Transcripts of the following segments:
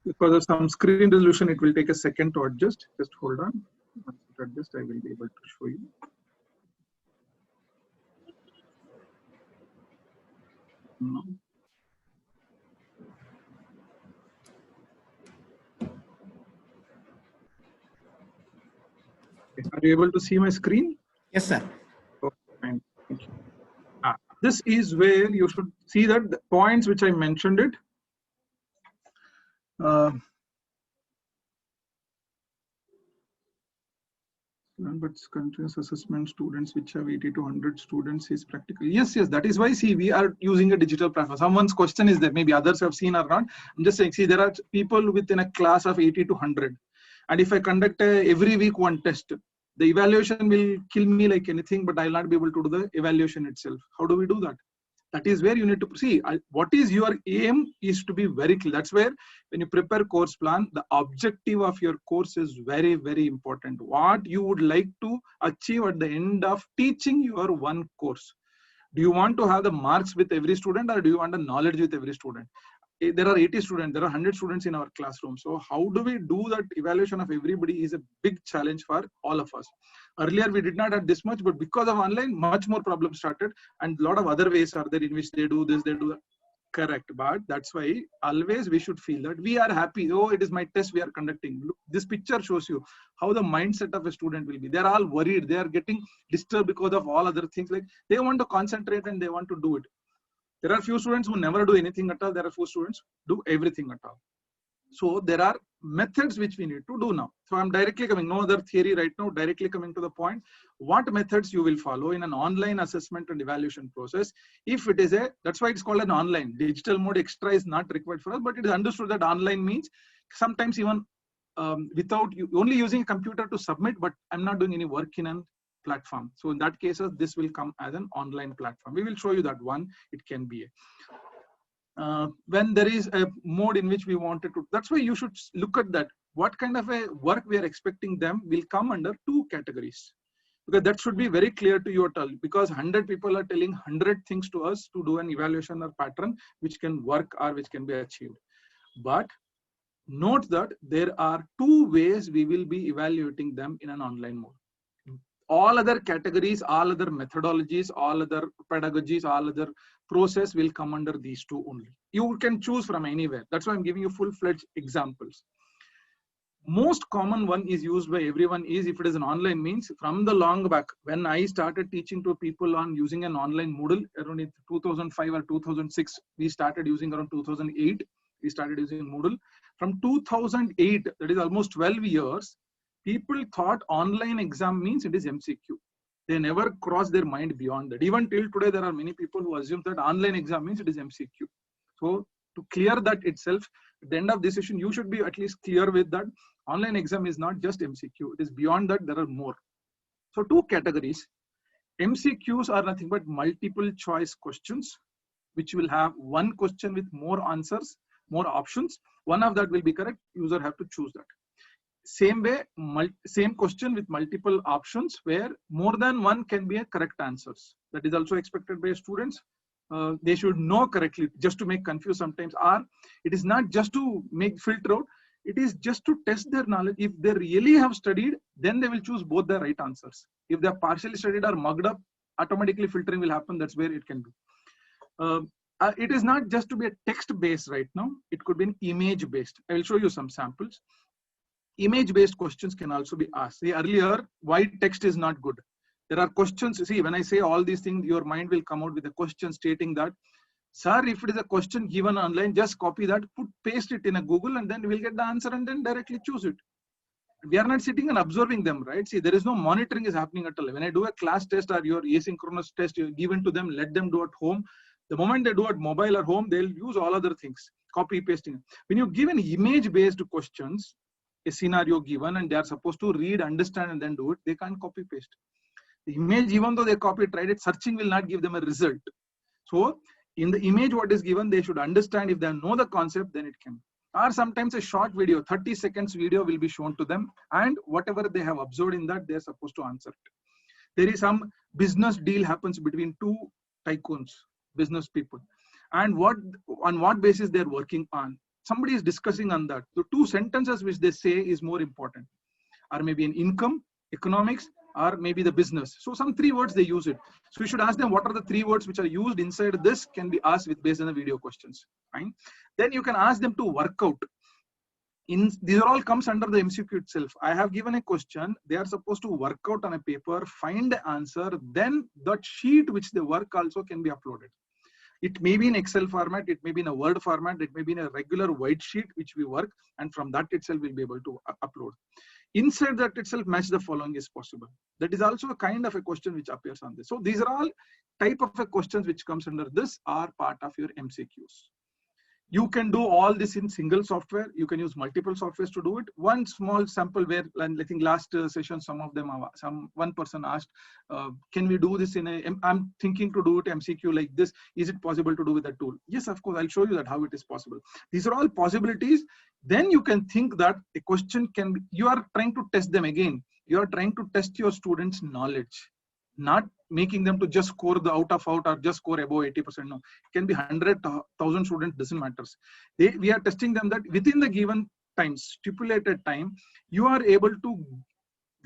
Because of some screen resolution, it will take a second to adjust. Just hold on. Once it adjusts, I will be able to show you. No. Are you able to see my screen? Yes, sir. Okay, fine. Thank you. This is where you should see that the points which I mentioned it. But continuous assessment students which have 80 to 100 students is practical. Yes, that is why, see, we are using a digital platform. Someone's question is there, maybe others have seen or not. I'm just saying, see, there are people within a class of 80 to 100. And if I conduct every week one test, the evaluation will kill me like anything, but I'll not be able to do the evaluation itself. How do we do that? That is where you need to see what is your aim is to be very clear. That's where when you prepare course plan, the objective of your course is very, very important. What you would like to achieve at the end of teaching your one course. Do you want to have the marks with every student, or do you want the knowledge with every student? There are 80 students, there are 100 students in our classroom. So how do we do that evaluation of everybody is a big challenge for all of us. Earlier, we did not have this much, but because of online, much more problems started, and a lot of other ways are there in which they do this, they do that. Correct. But that's why always we should feel that we are happy. Oh, it is my test we are conducting. Look, this picture shows you how the mindset of a student will be. They're all worried. They are getting disturbed because of all other things. Like they want to concentrate and they want to do it. There are few students who never do anything at all. There are few students who do everything at all. So there are methods which we need to do now. So I'm directly coming, no other theory right now, directly coming to the point. What methods you will follow in an online assessment and evaluation process? If it is that's why it's called an online. Digital mode extra is not required for us, but it is understood that online means sometimes even without you only using a computer to submit, but I'm not doing any work in an platform. So in that case, this will come as an online platform. We will show you that one. It can be when there is a mode in which we wanted to. That's why you should look at that. What kind of a work we are expecting them will come under two categories. Because that should be very clear to you at all. Because 100 people are telling 100 things to us to do an evaluation or pattern which can work or which can be achieved. But note that there are two ways we will be evaluating them in an online mode. All other categories, all other methodologies, all other pedagogies, all other process will come under these two only. You can choose from anywhere. That's why I'm giving you full-fledged examples. Most common one is used by everyone is, if it is an online means, from the long back, when I started teaching to people on using an online Moodle around 2005 or 2006, we started using around 2008, we started using Moodle. From 2008, that is almost 12 years, people thought online exam means it is MCQ. They never crossed their mind beyond that. Even till today, there are many people who assume that online exam means it is MCQ. So to clear that itself, at the end of this session, you should be at least clear with that online exam is not just MCQ. It is beyond that, there are more. So two categories. MCQs are nothing but multiple choice questions, which will have one question with more answers, more options. One of that will be correct. User have to choose that. Same way, same question with multiple options where more than one can be a correct answers. That is also expected by students. They should know correctly, just to make confuse sometimes. Or it is not just to make filter out, it is just to test their knowledge. If they really have studied, then they will choose both the right answers. If they are partially studied or mugged up, automatically filtering will happen. That's where it can be. It is not just to be a text based right now. It could be an image based. I will show you some samples. Image based questions can also be asked. See, earlier, why text is not good? There are questions. See, when I say all these things, your mind will come out with a question stating that, sir, if it is a question given online, just copy that, paste it in a Google, and then we'll get the answer and then directly choose it. We are not sitting and observing them, right? See, there is no monitoring is happening at all. When I do a class test or your asynchronous test, you given to them, let them do at home. The moment they do at mobile or home, they'll use all other things, copy pasting. When you give an image based questions, a scenario given, and they are supposed to read, understand, and then do it, they can't copy paste. The image, even though they copy tried it, searching will not give them a result. So in the image what is given, they should understand. If they know the concept, then it can. Or sometimes a short video, 30 seconds video will be shown to them, and whatever they have observed in that, they are supposed to answer it. There is some business deal happens between two tycoons, business people, and on what basis they are working on. somebody is discussing on that. The two sentences which they say is more important, or maybe an income, economics, or maybe the business. So some 3 words they use it. So you should ask them what are the 3 words which are used inside this, can be asked with based on the video questions. Fine. Then you can ask them to work out. These are all comes under the MCQ itself. I have given a question. They are supposed to work out on a paper, find the answer. Then that sheet which they work also can be uploaded. It may be in Excel format, it may be in a Word format, it may be in a regular white sheet which we work, and from that itself we'll be able to upload. Inside that itself, match the following is possible. That is also a kind of a question which appears on this. So these are all type of a questions which comes under this are part of your MCQs. You can do all this in single software. You can use multiple softwares to do it. One small sample where, I think last session, one person asked, can we do this in a, I'm thinking to do it MCQ like this. Is it possible to do with a tool? Yes, of course, I'll show you that how it is possible. These are all possibilities. Then you can think that a question can be, you are trying to test them again. You are trying to test your students' knowledge, not making them to just score the out or just score above 80%. No, it can be 100,000 students, doesn't matter. We are testing them that within the given time, stipulated time, you are able to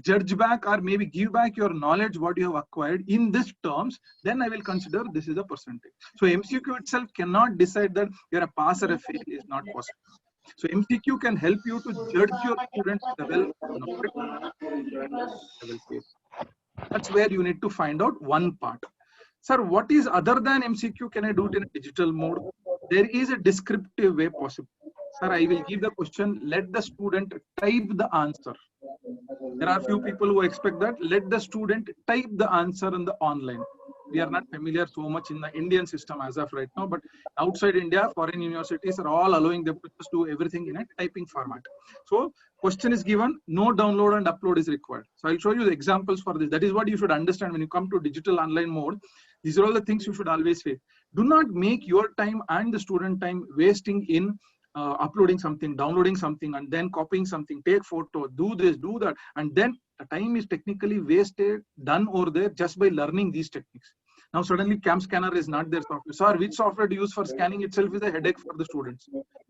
judge back or maybe give back your knowledge, what you have acquired in these terms. Then I will consider this is a percentage. So MCQ itself cannot decide that you're a pass or a fail, is not possible. So MCQ can help you to judge your students' level of knowledge. That's where you need to find out one part. Sir, what is other than MCQ? Can I do it in a digital mode? There is a descriptive way possible. Sir, I will give the question, let the student type the answer. There are few people who expect that, let the student type the answer in the online. We are not familiar so much in the Indian system as of right now, but outside India, foreign universities are all allowing them to just do everything in a typing format. So question is given, no download and upload is required. So I'll show you the examples for this. That is what you should understand when you come to digital online mode. These are all the things you should always face. Do not make your time and the student time wasting in uploading something, downloading something, and then copying something, take photo, do this, do that, and then the time is technically wasted, done over there just by learning these techniques. Now suddenly CAM scanner is not their software. Sir, which software to use for scanning itself is a headache for the students.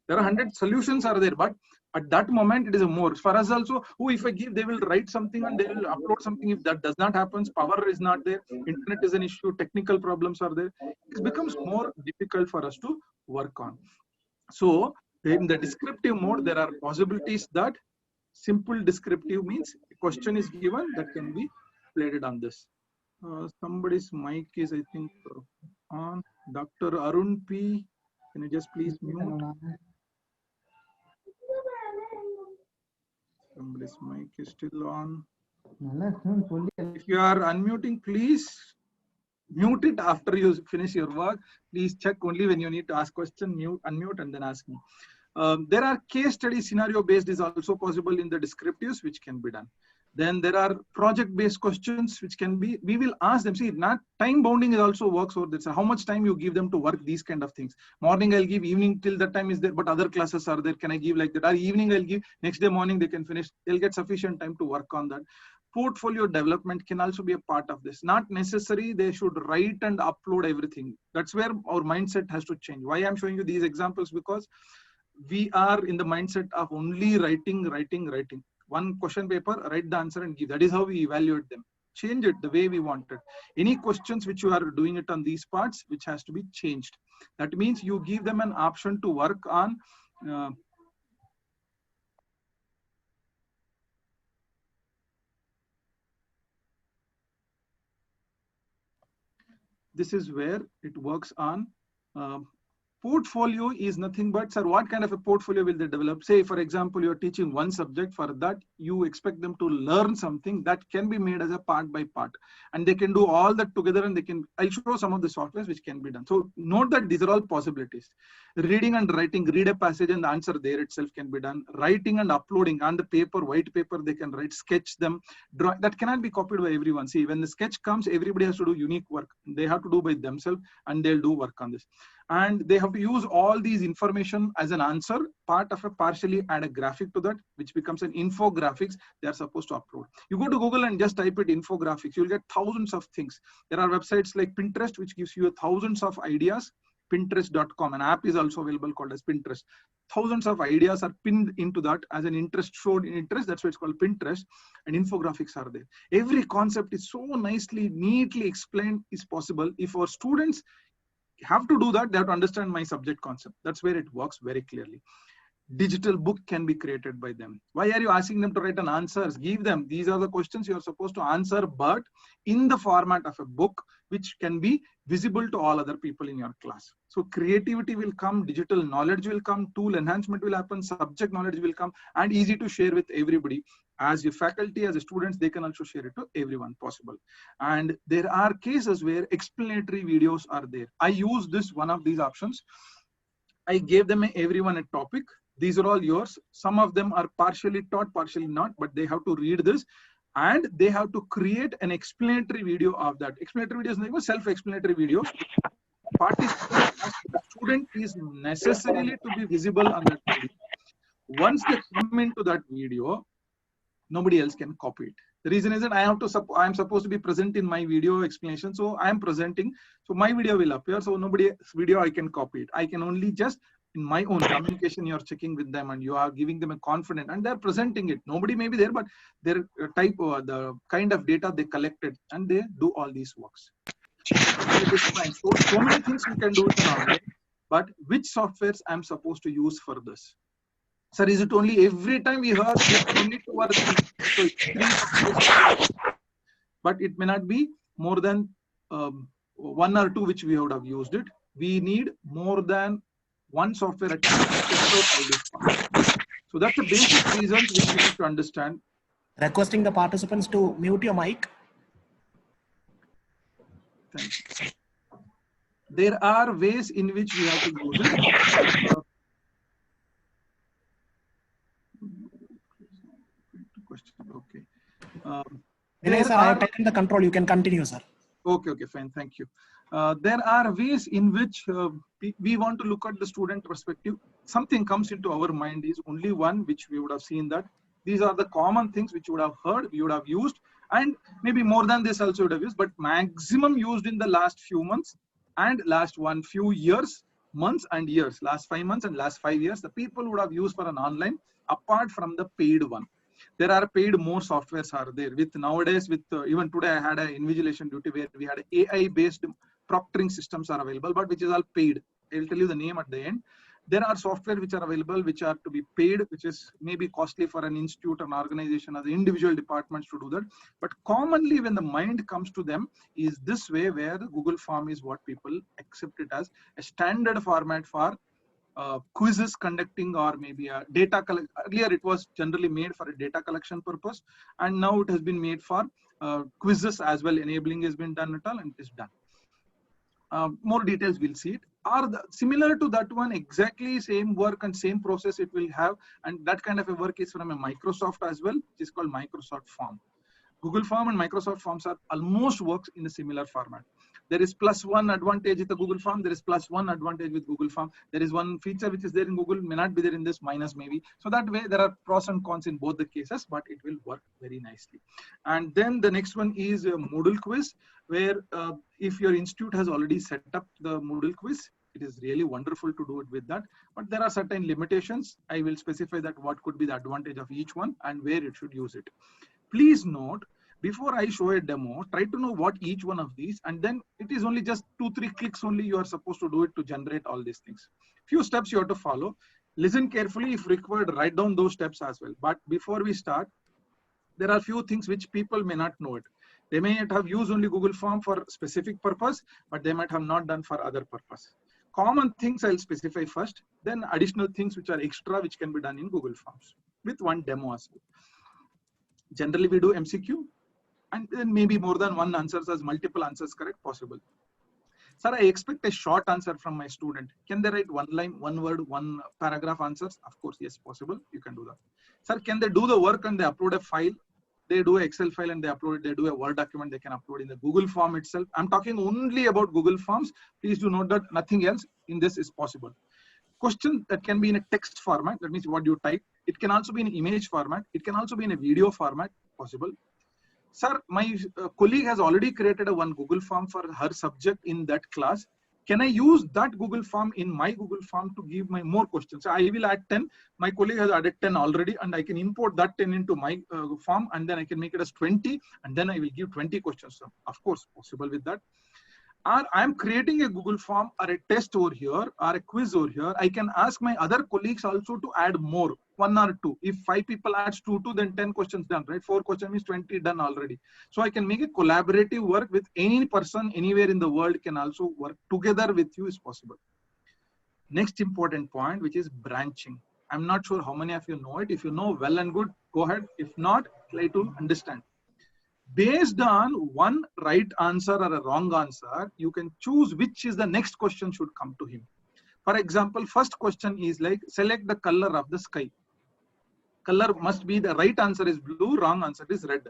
There are 100 solutions are there, but at that moment it is a more. For us also, who if I give, they will write something and they will upload something. If that does not happen, power is not there, internet is an issue, technical problems are there. It becomes more difficult for us to work on. So in the descriptive mode, there are possibilities that simple descriptive means a question is given that can be played on this. Somebody's mic is, I think, on. Dr. Arun P. Can you just please mute? Somebody's mic is still on. If you are unmuting, please mute it after you finish your work. Please check only when you need to ask question, mute, unmute, and then ask me. There are case study scenario based is also possible in the descriptives, which can be done. Then there are project based questions which can be, we will ask them, see, not time bounding is also works over this. So how much time you give them to work these kind of things. Morning I'll give, evening till that time is there, but other classes are there. Can I give like that? Or evening I'll give, next day morning they can finish. They'll get sufficient time to work on that. Portfolio development can also be a part of this. Not necessary they should write and upload everything. That's where our mindset has to change. Why I'm showing you these examples? Because we are in the mindset of only writing. One question paper, write the answer and give. That is how we evaluate them. Change it the way we want it. Any questions which you are doing it on these parts, which has to be changed. That means you give them an option to work on this is where it works on portfolio is nothing but, sir, what kind of a portfolio will they develop? Say, for example, you're teaching one subject. For that, you expect them to learn something that can be made as a part by part. And they can do all that together and they can, I'll show some of the softwares which can be done. So note that these are all possibilities. Reading and writing, read a passage and the answer there itself can be done. Writing and uploading on the paper, white paper, they can write, sketch them. Draw, that cannot be copied by everyone. See, when the sketch comes, everybody has to do unique work. They have to do by themselves and they'll do work on this. And they have to use all these information as an answer, part of a partially add a graphic to that, which becomes an infographics they are supposed to upload. You go to Google and just type it infographics, you'll get thousands of things. There are websites like Pinterest, which gives you thousands of ideas Pinterest.com. An app is also available called as Pinterest. Thousands of ideas are pinned into that as an interest showed in interest. That's why it's called Pinterest. And infographics are there. Every concept is so nicely, neatly explained is possible. If our students have to do that, they have to understand my subject concept. That's where it works very clearly. Digital book can be created by them. Why are you asking them to write an answers? Give them, these are the questions you are supposed to answer, but in the format of a book, which can be visible to all other people in your class. So creativity will come, digital knowledge will come, tool enhancement will happen, subject knowledge will come, and easy to share with everybody. As your faculty, as a students, they can also share it to everyone possible. And there are cases where explanatory videos are there. I use this one of these options. I gave them everyone a topic. These are all yours. Some of them are partially taught, partially not, but they have to read this and they have to create an explanatory video of that. Explanatory video is like a self-explanatory video. The student is necessarily to be visible on that video. Once they come into that video, nobody else can copy it. The reason is that I'm supposed to be present in my video explanation. So I am presenting. So my video will appear. So nobody's video I can copy it. I can only just in my own communication, you're checking with them and you are giving them a confidence and they're presenting it. Nobody may be there, but their type of the kind of data they collected and they do all these works. So many things we can do it online, but which softwares I'm supposed to use for this? Sir, is it only every time we heard only 2 or 3? So it's 3 softwares, but it may not be more than 1 or 2 which we would have used it. We need more than 1 software at least. So that's the basic reasons which we need to understand. Requesting the participants to mute your mic. Thank you. There are ways in which we have to use it. Okay. Sir, I have taken the control. You can continue, sir. Okay, fine. Thank you. There are ways in which we want to look at the student perspective. Something comes into our mind is only one which we would have seen that these are the common things which you would have heard, we would have used, and maybe more than this also would have used, but maximum used in the last few months and last few years, months and years, last 5 months and last 5 years, the people would have used for an online apart from the paid one. There are paid more softwares are there with nowadays with even today I had an invigilation duty where we had AI based proctoring systems are available, but which is all paid. I will tell you the name at the end. There are software which are available which are to be paid, which is maybe costly for an institute, an organization, or the individual departments to do that. But commonly when the mind comes to them is this way, where the Google Form is what people accept it as a standard format for quizzes conducting or maybe a data collect. Earlier it was generally made for a data collection purpose, and now it has been made for quizzes as well. Enabling has been done at all, and it is done. More details we'll see it. Are similar to that one, exactly same work and same process it will have, and that kind of a work is from a Microsoft as well, which is called Microsoft Form. Google Form and Microsoft Forms are almost works in a similar format. There is +1 advantage with the Google Form. There is +1 advantage with Google Form. There is one feature which is there in Google, may not be there in this, minus maybe. So that way there are pros and cons in both the cases, but it will work very nicely. And then the next one is a Moodle quiz, where if your institute has already set up the Moodle quiz, it is really wonderful to do it with that. But there are certain limitations. I will specify that what could be the advantage of each one and where it should use it. Please note, before I show a demo, try to know what each one of these, and then it is only just 2-3 clicks only you are supposed to do it to generate all these things. Few steps you have to follow. Listen carefully, if required, write down those steps as well. But before we start, there are few things which people may not know it. They may not have used only Google Form for specific purpose, but they might have not done for other purpose. Common things I'll specify first, then additional things which are extra which can be done in Google Forms with one demo as well. Generally we do MCQ, and then maybe more than one answers as multiple answers correct possible. Sir, I expect a short answer from my student. Can they write 1 line, 1 word, 1 paragraph answers? Of course, yes, possible. You can do that. Sir, can they do the work and they upload a file? They do an Excel file and they upload it. They do a Word document, they can upload in the Google Form itself. I'm talking only about Google Forms. Please do note that nothing else in this is possible. Question that can be in a text format, that means what you type. It can also be in image format. It can also be in a video format, possible. Sir, my colleague has already created one Google Form for her subject in that class. Can I use that Google form in my Google form to give my more questions? So I will add 10. My colleague has added 10 already, and I can import that 10 into my form, and then I can make it as 20, and then I will give 20 questions. So of course, possible with that. Or I'm creating a Google form or a test over here or a quiz over here. I can ask my other colleagues also to add more, 1 or 2. If 5 people adds 2, then 10 questions done, right? 4 questions means 20 done already. So I can make a collaborative work with any person anywhere in the world can also work together with you is possible. Next important point, which is branching. I'm not sure how many of you know it. If you know, well and good, go ahead. If not, try to understand. Based on one right answer or a wrong answer, you can choose which is the next question should come to him. For example, first question is like, select the color of the sky. Color must be, the right answer is blue, wrong answer is red.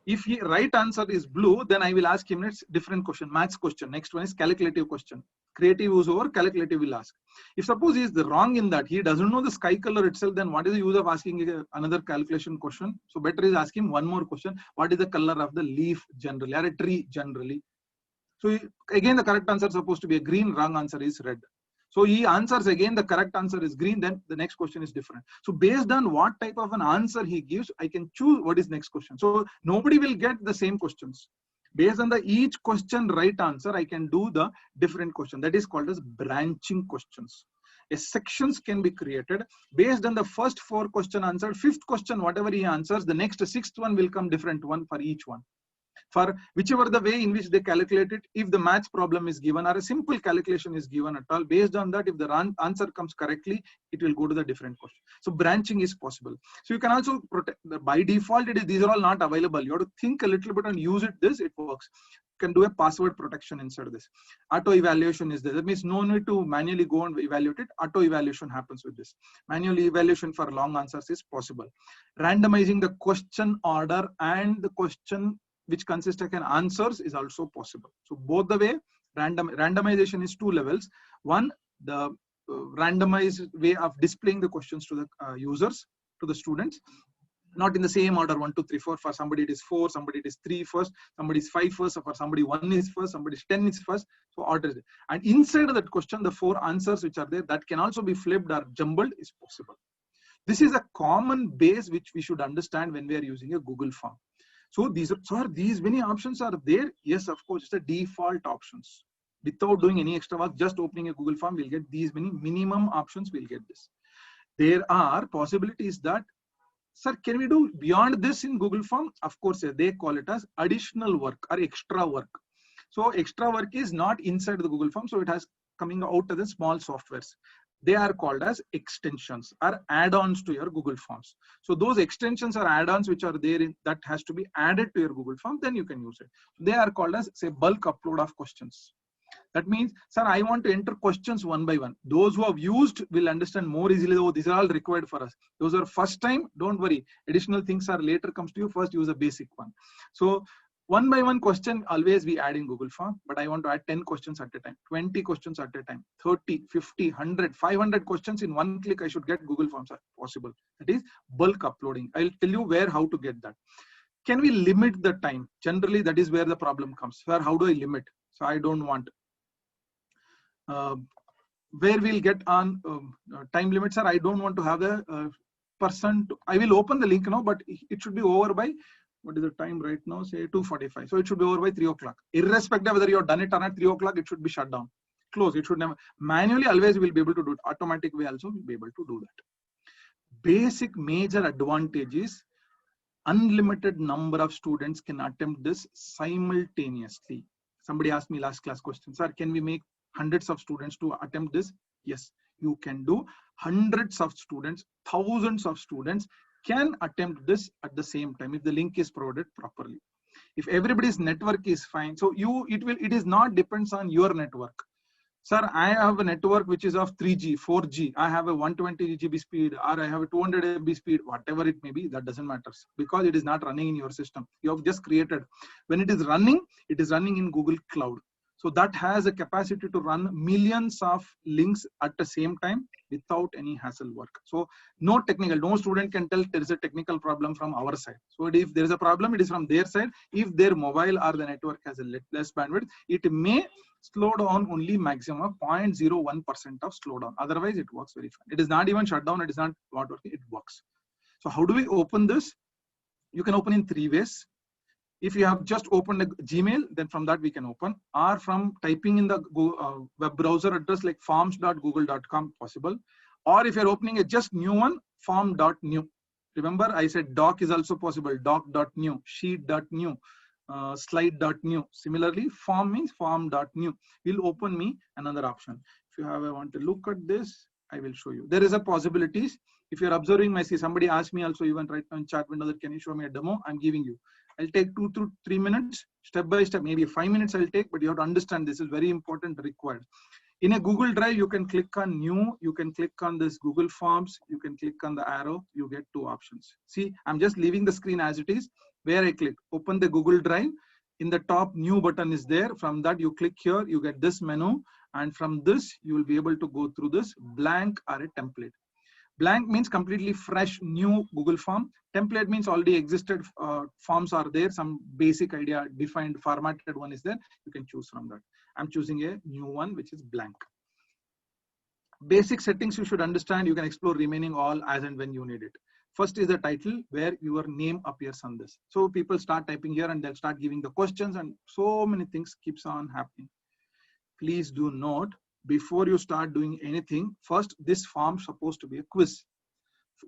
If the right answer is blue, then I will ask him next different question, maths question. Next one is calculative question. Creative is over, calculative will ask. If suppose he is the wrong in that, he doesn't know the sky color itself, then what is the use of asking another calculation question? So better is asking one more question. What is the color of the leaf generally, or a tree generally? So again, the correct answer is supposed to be a green, wrong answer is red. So he answers again, the correct answer is green, then the next question is different. So based on what type of an answer he gives, I can choose what is next question. So nobody will get the same questions. Based on the each question right answer, I can do the different question. That is called as branching questions. Sections can be created based on the first 4 question answered. 5th question, whatever he answers, the next 6th one will come different one for each one. For whichever the way in which they calculate it, if the maths problem is given or a simple calculation is given at all, based on that, if the answer comes correctly, it will go to the different question. So branching is possible. So you can also protect, by default, these are all not available. You have to think a little bit and use it. It works. You can do a password protection inside this. Auto evaluation is there. That means no need to manually go and evaluate it. Auto evaluation happens with this. Manual evaluation for long answers is possible. Randomizing the question order and the question which consists of an answers is also possible. So both the way, randomization is 2 levels. One, the randomized way of displaying the questions to the users, to the students, not in the same order 1, 2, 3, 4. For somebody it is 4, somebody it is 3 first, somebody is 5 first, for somebody 1 is first, somebody is 10 is first. So order. And inside of that question, the 4 answers which are there that can also be flipped or jumbled is possible. This is a common base which we should understand when we are using a Google form. So these many options are there. Yes, of course, it's the default options. Without doing any extra work, just opening a Google form, we'll get these many minimum options. We'll get this. There are possibilities that, sir, can we do beyond this in Google form? Of course, they call it as additional work or extra work. So extra work is not inside the Google form. So it has coming out as the small softwares. They are called as extensions or add-ons to your Google Forms. So those extensions or add-ons which are there that has to be added to your Google Form, then you can use it. They are called as, say, bulk upload of questions. That means, sir, I want to enter questions one by one. Those who have used will understand more easily. Oh, these are all required for us. Those are first time, don't worry. Additional things are later comes to you. First use a basic one. So one by one question always we add in Google Form, but I want to add 10 questions at a time, 20 questions at a time, 30, 50, 100, 500 questions in one click. I should get Google Forms are possible. That is bulk uploading. I'll tell you how to get that. Can we limit the time? Generally, that is where the problem comes. Sir, how do I limit? So I don't want. Where we'll get on time limits, sir, I don't want to have a person. I will open the link now, but it should be over by, what is the time right now? Say 2:45. So it should be over by 3 o'clock. Irrespective of whether you have done it or not, 3 o'clock, it should be shut down. Close. It should never. Manually, always we'll be able to do it. Automatic way also we'll be able to do that. Basic major advantage is unlimited number of students can attempt this simultaneously. Somebody asked me last class question, sir, can we make hundreds of students to attempt this? Yes, you can do. Hundreds of students, thousands of students can attempt this at the same time if the link is provided properly. If everybody's network is fine, so it is not depends on your network. Sir, I have a network which is of 3G, 4G. I have a 120 GB speed, or I have a 200 MB speed, whatever it may be, that doesn't matter because it is not running in your system. You have just created. When it is running in Google Cloud. So that has a capacity to run millions of links at the same time without any hassle work. So no student can tell there is a technical problem from our side. So if there is a problem, it is from their side. If their mobile or the network has a less bandwidth, it may slow down only maximum of 0.01% of slowdown. Otherwise, it works very fine. It is not even shut down. It is not working. It works. So how do we open this? You can open in 3 ways. If you have just opened a Gmail, then from that we can open, or from typing in the web browser address like forms.google.com possible, or if you're opening a just new one, form.new. Remember, I said doc is also possible, doc.new, sheet.new, slide.new. Similarly, form means form.new. Will open me another option. If you want to look at this, I will show you. There is a possibilities. If you're observing my, somebody asked me also even right now in chat window that can you show me a demo? I'm giving you. I'll take 2 to 3 minutes, step by step, maybe 5 minutes I'll take, but you have to understand this is very important, required. In a Google Drive, you can click on new, you can click on this Google Forms, you can click on the arrow, you get 2 options. See, I'm just leaving the screen as it is. Where I click, open the Google Drive. In the top, new button is there. From that, you click here, you get this menu. And from this, you will be able to go through this blank or a template. Blank means completely fresh, new Google form. Template means already existed forms are there. Some basic idea defined formatted one is there. You can choose from that. I'm choosing a new one, which is blank. Basic settings you should understand. You can explore remaining all as and when you need it. First is the title where your name appears on this. So people start typing here and they'll start giving the questions and so many things keeps on happening. Please do note, before you start doing anything, first this form supposed to be a quiz.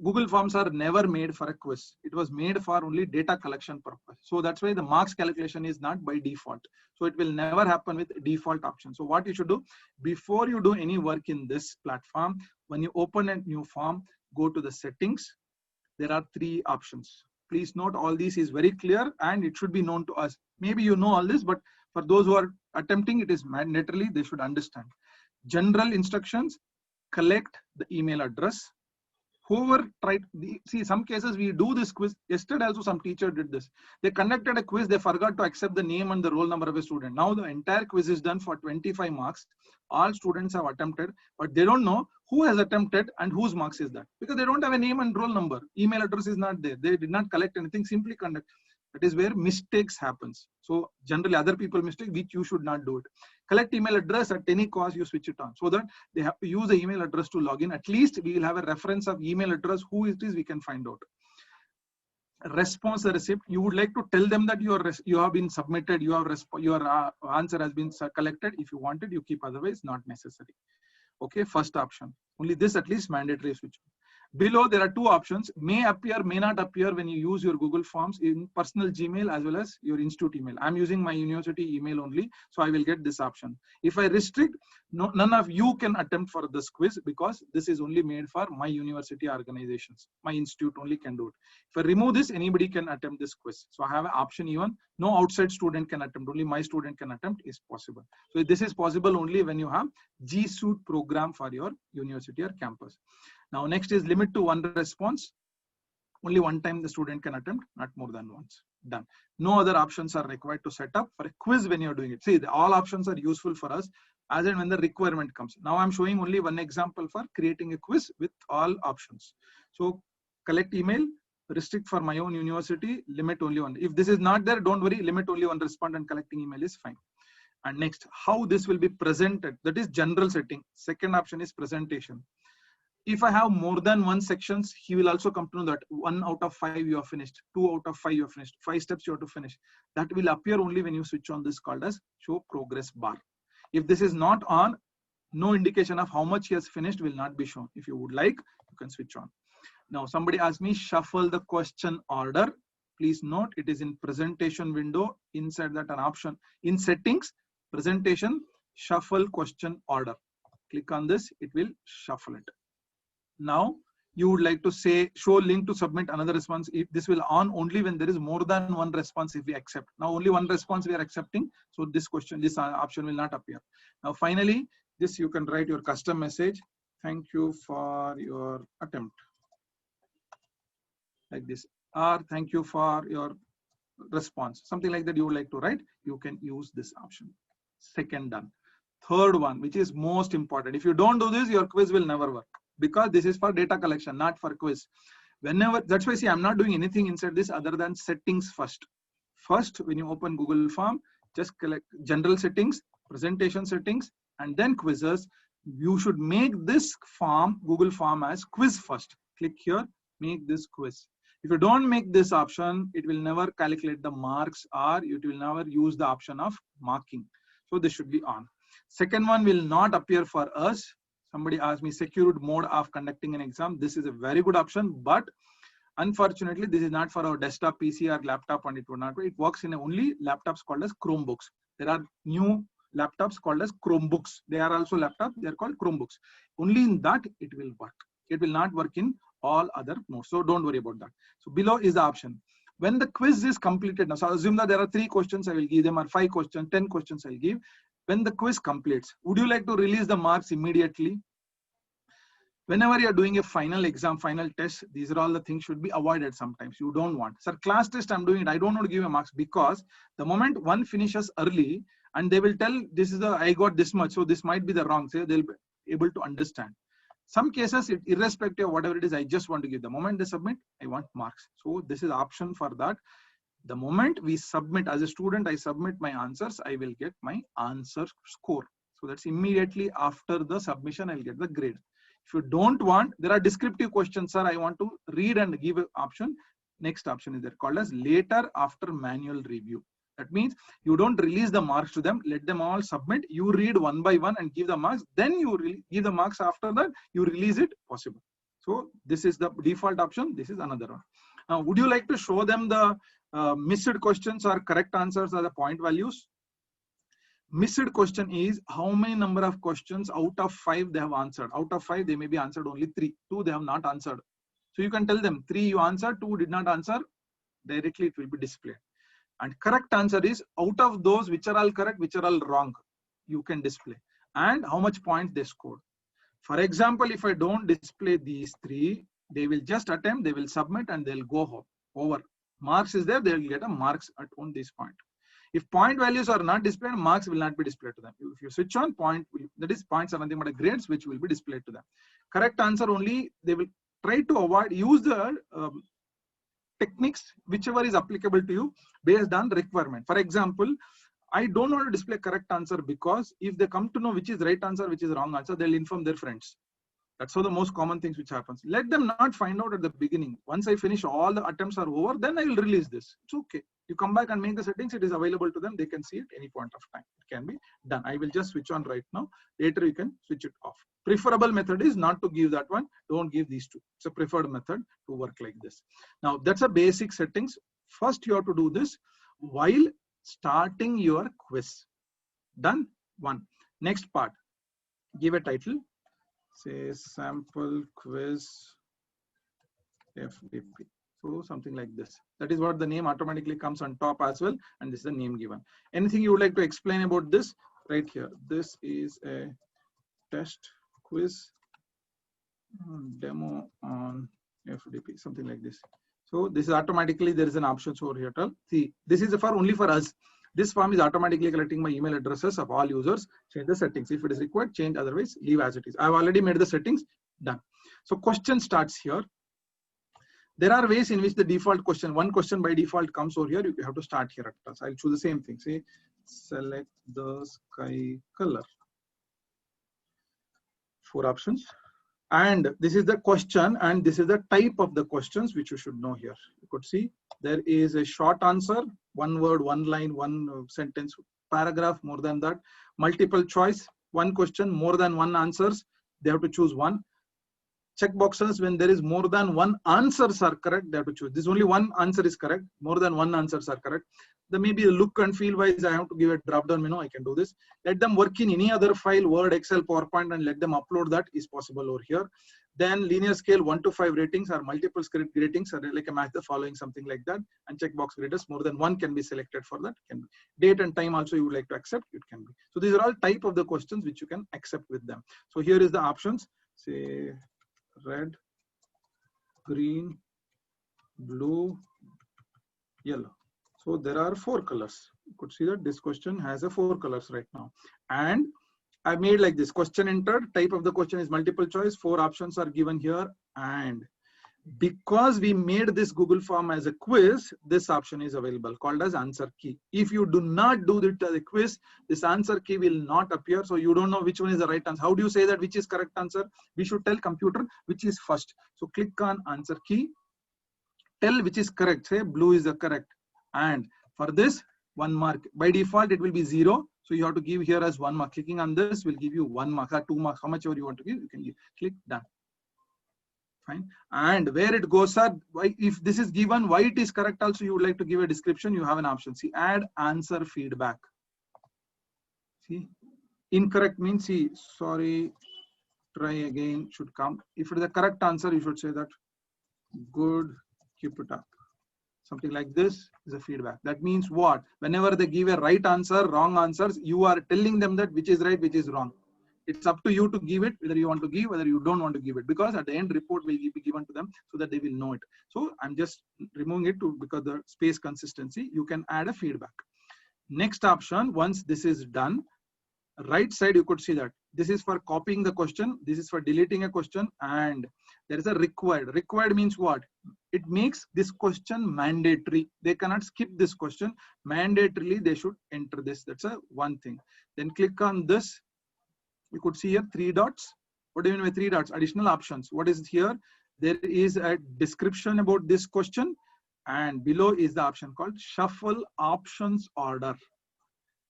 Google Forms are never made for a quiz. It was made for only data collection purpose. So that's why the marks calculation is not by default. So it will never happen with default option. So what you should do, before you do any work in this platform, when you open a new form, go to the settings. There are 3 options. Please note all these is very clear and it should be known to us. Maybe you know all this, but for those who are attempting, it is mandatorily, they should understand. General instructions, collect the email address. Whoever tried, see some cases we do this quiz. Yesterday also some teacher did this. They conducted a quiz, they forgot to accept the name and the roll number of a student. Now the entire quiz is done for 25 marks. All students have attempted, but they don't know who has attempted and whose marks is that. Because they don't have a name and roll number. Email address is not there. They did not collect anything, simply conduct. That is where mistakes happens. So generally other people mistake, which you should not do it. Collect email address at any cost, you switch it on so that they have to use the email address to log in. At least we will have a reference of email address, who it is, we can find out. Response the receipt. You would like to tell them that you have been submitted, your answer has been collected. If you want it, you keep, otherwise not necessary. Okay, first option. Only this at least mandatory switch. Below there are 2 options, may appear, may not appear when you use your Google Forms in personal Gmail as well as your institute email. I'm using my university email only, so I will get this option. If I restrict, none of you can attempt for this quiz because this is only made for my university organizations. My institute only can do it. If I remove this, anybody can attempt this quiz. So I have an option even, no outside student can attempt, only my student can attempt is possible. So this is possible only when you have G Suite program for your university or campus. Now next is limit to 1 response. Only one time the student can attempt, not more than once. Done. No other options are required to set up for a quiz when you're doing it. See, all options are useful for us as and when the requirement comes. Now I'm showing only one example for creating a quiz with all options. So collect email, restrict for my own university, limit only 1. If this is not there, don't worry, limit only 1 respondent collecting email is fine. And next, how this will be presented. That is general setting. Second option is presentation. If I have more than 1 sections, he will also come to know that 1 out of 5 you have finished, 2 out of 5 you have finished, 5 steps you have to finish. That will appear only when you switch on this called as show progress bar. If this is not on, no indication of how much he has finished will not be shown. If you would like, you can switch on. Now somebody asked me shuffle the question order. Please note it is in presentation window. Inside that an option in settings, presentation, shuffle question order. Click on this, it will shuffle it. Now you would like to say show link to submit another response. If this will on only when there is more than 1 response if we accept. Now only 1 response we are accepting. So this option will not appear. Now finally, this you can write your custom message. Thank you for your attempt. Like this. Or thank you for your response. Something like that you would like to write. You can use this option. Second, done. Third one, which is most important. If you don't do this, your quiz will never work, because this is for data collection, not for quiz. Whenever, that's why see, I'm not doing anything inside this other than settings first. First, when you open Google Form, just collect general settings, presentation settings, and then quizzes. You should make this form, Google Form, as quiz first. Click here, make this quiz. If you don't make this option, it will never calculate the marks, or it will never use the option of marking. So this should be on. Second one will not appear for us. Somebody asked me secured mode of conducting an exam. This is a very good option, but unfortunately, this is not for our desktop PC or laptop, and it would not. It works in only laptops called as Chromebooks. There are new laptops called as Chromebooks. They are also laptops. They are called Chromebooks. Only in that it will work. It will not work in all other modes. So don't worry about that. So below is the option. When the quiz is completed, now, so assume that there are 3 questions I will give them, or 5 questions, 10 questions I'll give. When the quiz completes, would you like to release the marks immediately? Whenever you're doing a final exam, final test, these are all the things should be avoided sometimes. You don't want. Sir, class test I'm doing it, I don't want to give a marks, because the moment one finishes early and they will tell this is the, I got this much, so this might be the wrong, so they'll be able to understand. Some cases, irrespective of whatever it is, I just want to give. The moment they submit, I want marks. So this is option for that. The moment we submit, as a student, I submit my answers, I will get my answer score. So that's immediately after the submission, I'll get the grade. If you don't want, there are descriptive questions, sir, I want to read and give an option. Next option is there, called as later after manual review. That means you don't release the marks to them, let them all submit, you read one by one and give the marks, then you give the marks. After that, you release it possible. So this is the default option. This is another one. Now, would you like to show them the missed questions or correct answers or the point values? Missed question is how many number of questions out of 5 they have answered. Out of 5, they may be answered only 3. 2 they have not answered. So you can tell them 3 you answered, 2 did not answer. Directly it will be displayed. And correct answer is out of those which are all correct, which are all wrong, you can display. And how much points they scored. For example, if I don't display these 3, they will just attempt, they will submit, and they'll go home. Over. Marks is there, they will get a marks at on this point. If point values are not displayed, marks will not be displayed to them. If you switch on point, that is points are nothing but grades which will be displayed to them. Correct answer only, they will try to avoid, use the techniques whichever is applicable to you based on requirement. For example, I don't want to display correct answer because if they come to know which is right answer, which is wrong answer, they'll inform their friends. That's how the most common things which happens. Let them not find out at the beginning. Once I finish all the attempts are over, then I will release this. It's okay. You come back and make the settings. It is available to them. They can see it any point of time. It can be done. I will just switch on right now. Later you can switch it off. Preferable method is not to give that one. Don't give these 2. It's a preferred method to work like this. Now that's a basic settings. First you have to do this while starting your quiz. Done. 1. Next part. Give a title. Say sample quiz FDP. So something like this. That is what the name automatically comes on top as well. And this is the name given. Anything you would like to explain about this? Right here. This is a test quiz demo on FDP. Something like this. So this is automatically, there is an option over here. See, this is for only for us. This form is automatically collecting my email addresses of all users. Change the settings. If it is required, change. Otherwise, leave as it is. I've already made the settings. Done. So question starts here. There are ways in which the default question, one question by default comes over here. You have to start here at us. I'll choose the same thing. Say, select the sky color. 4 options. And this is the question, and this is the type of the questions which you should know here. You could see there is a short answer, 1 word, 1 line, 1 sentence, paragraph, more than that. Multiple choice, 1 question, more than 1 answers. They have to choose 1. Check boxes when there is more than 1 answers are correct. They have to choose. This only 1 answer is correct. More than 1 answers are correct. There may be a look and feel wise. I have to give a drop down menu. I can do this. Let them work in any other file, Word, Excel, PowerPoint, and let them upload that is possible over here. Then linear scale 1 to 5 ratings or multiple script ratings are like a match the following, something like that. And checkbox graders, more than 1 can be selected for that. Can be. Date and time also you would like to accept, it can be. So these are all type of the questions which you can accept with them. So here is the options. Say red, green, blue, yellow. So there are 4 colors. You could see that this question has a 4 colors right now. And I made like this: question entered, type of the question is multiple choice, 4 options are given here. And because we made this Google form as a quiz, this option is available called as answer key. If you do not do it as a quiz, this answer key will not appear. So you don't know which one is the right answer. How do you say that which is correct answer? We should tell computer which is first. So click on answer key, tell which is correct. Say blue is the correct. And for this, 1 mark. By default, it will be 0. So you have to give here as 1 mark. Clicking on this will give you 1 mark or 2 marks. How much ever you want to give, you can give. Click done. Fine. And where it goes are, if this is given, why it is correct also, you would like to give a description, you have an option. See, add answer feedback. See, incorrect means, see, sorry, try again, should come. If it is the correct answer, you should say that, good, keep it up. Something like this is a feedback. That means what? Whenever they give a right answer, wrong answers, you are telling them that which is right, which is wrong. It's up to you to give it, whether you want to give, whether you don't want to give it, because at the end report will be given to them so that they will know it. So I'm just removing it to, because the space consistency, you can add a feedback. Next option, once this is done, right side you could see that this is for copying the question, this is for deleting a question, and there is a required. Required means what? It makes this question mandatory. They cannot skip this question. Mandatorily they should enter this. That's a one thing. Then click on this. You could see here 3 dots. What do you mean by 3 dots? Additional options. What is here? There is a description about this question, and below is the option called shuffle options order.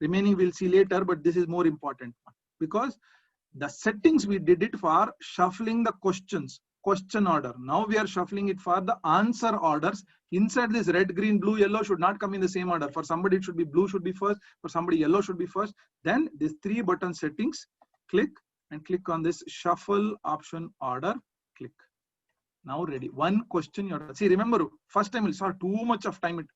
Remaining we'll see later, but this is more important because the settings we did it for shuffling the questions, question order. Now we are shuffling it for the answer orders. Inside this red, green, blue, yellow should not come in the same order. For somebody it should be blue should be first, for somebody yellow should be first. Then these 3 button settings, click and click on this shuffle option order, click. Now ready. One question you have to see. Remember, first time we'll start too much of time.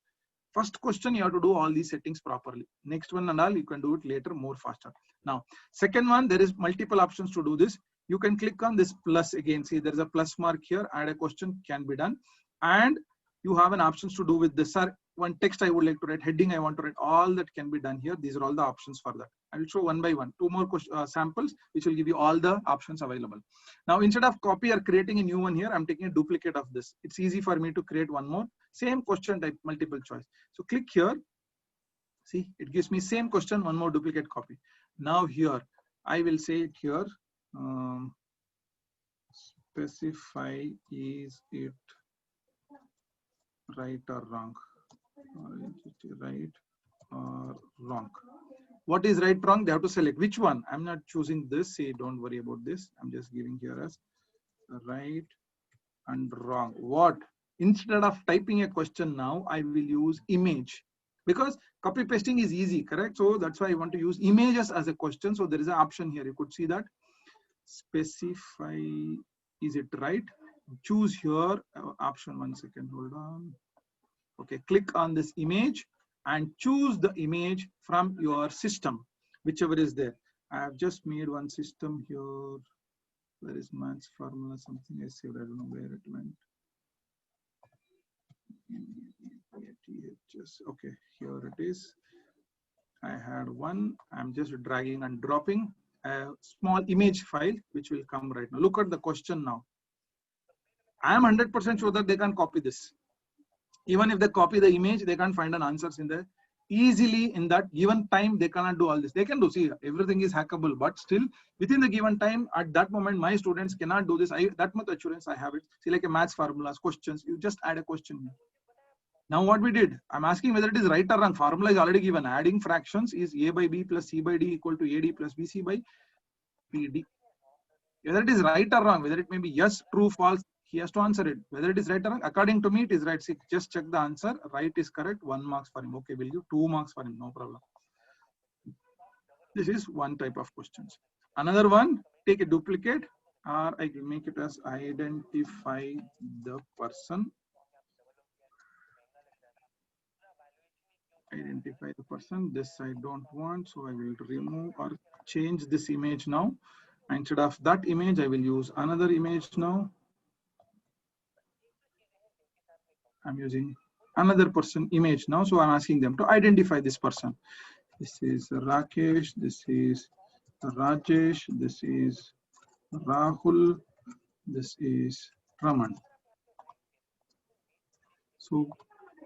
First question you have to do all these settings properly. Next one and all you can do it later more faster. Now second one, there is multiple options to do this. You can click on this plus again. See, there is a plus mark here. Add a question can be done, and you have an options to do with this. Sir, one text I would like to write, heading I want to write, all that can be done here. These are all the options for that. I will show one by one. 2 more samples which will give you all the options available. Now instead of copy or creating a new one here, I'm taking a duplicate of this. It's easy for me to create one more. Same question type, multiple choice. So click here. See, it gives me same question, one more duplicate copy. Now here, I will say it here. Specify is it right or wrong? Right or wrong? What is right, wrong? They have to select which one. I'm not choosing this. Say, don't worry about this. I'm just giving here as right and wrong. What? Instead of typing a question now, I will use image, because copy pasting is easy, correct? So that's why I want to use images as a question. So there is an option here. You could see that specify is it right? Choose here option. 1 second, hold on. Okay, click on this image and choose the image from your system, whichever is there. I have just made one system here. There is maths formula, something I saved. I don't know where it went. Okay, here it is. I had one. I'm just dragging and dropping a small image file which will come right now. Look at the question now. I am 100% sure that they can copy this. Even if they copy the image, they can't find an answers in there easily. In that given time, they cannot do all this. They can do, see, everything is hackable, but still within the given time, at that moment, my students cannot do this. That much assurance I have it. See, like a maths formulas, questions, you just add a question here. Now what we did, I'm asking whether it is right or wrong. Formula is already given. Adding fractions is a by b plus c by d equal to ad plus bc by pd. Whether it is right or wrong, whether it may be yes, true, false, he has to answer it. Whether it is right or wrong, according to me, it is right. See, just check the answer. Right is correct. 1 marks for him. Okay, we'll give 2 marks for him. No problem. This is one type of questions. Another one, take a duplicate, or I can make it as identify the person. Identify the person. This I don't want, so I will remove or change this image now. Instead of that image, I will use another image now. I'm using another person image now. So I'm asking them to identify this person. This is Rakesh, this is Rajesh, this is Rahul, this is Raman. So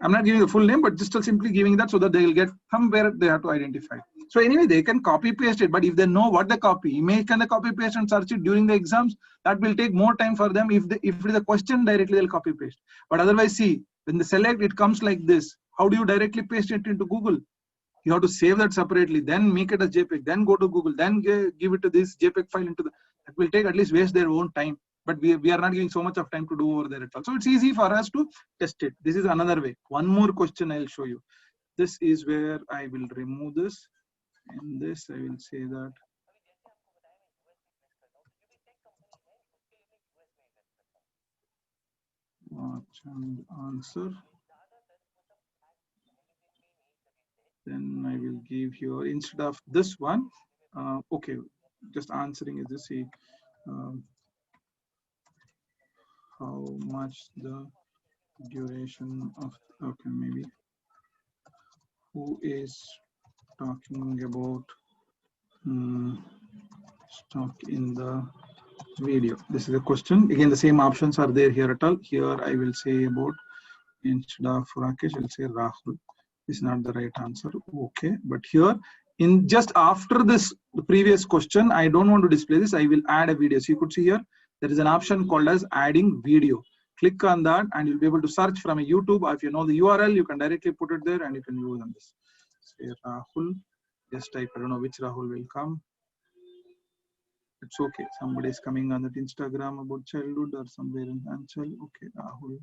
I'm not giving the full name, but just simply giving that so that they will get somewhere they have to identify. So anyway, they can copy paste it, but if they know what they copy, image can they copy paste and search it during the exams, that will take more time for them. If it is a question directly, they'll copy paste. But otherwise, see, when they select, it comes like this. How do you directly paste it into Google? You have to save that separately, then make it a JPEG, then go to Google, then give it to this JPEG file into the, that will take at least waste their own time. But we are not giving so much of time to do over there at all. So it's easy for us to test it. This is another way. One more question I'll show you. This is where I will remove this. And this I will say that. Watch and answer. Then I will give here, instead of this one, okay, just answering is this, see, how much the duration of, okay, maybe who is talking about stock in the video. This is a question. Again, the same options are there here at all. Here I will say about, instead of Rakesh, I will say Rahul. This is not the right answer. Okay, but here in just after this the previous question, I don't want to display this. I will add a video. So you could see here there is an option called as adding video. Click on that and you'll be able to search from a YouTube, or if you know the URL, you can directly put it there and you can use on this. Say Rahul, just type, I don't know which Rahul will come. It's okay. Somebody is coming on that Instagram about childhood or somewhere in Anchal. Okay, Rahul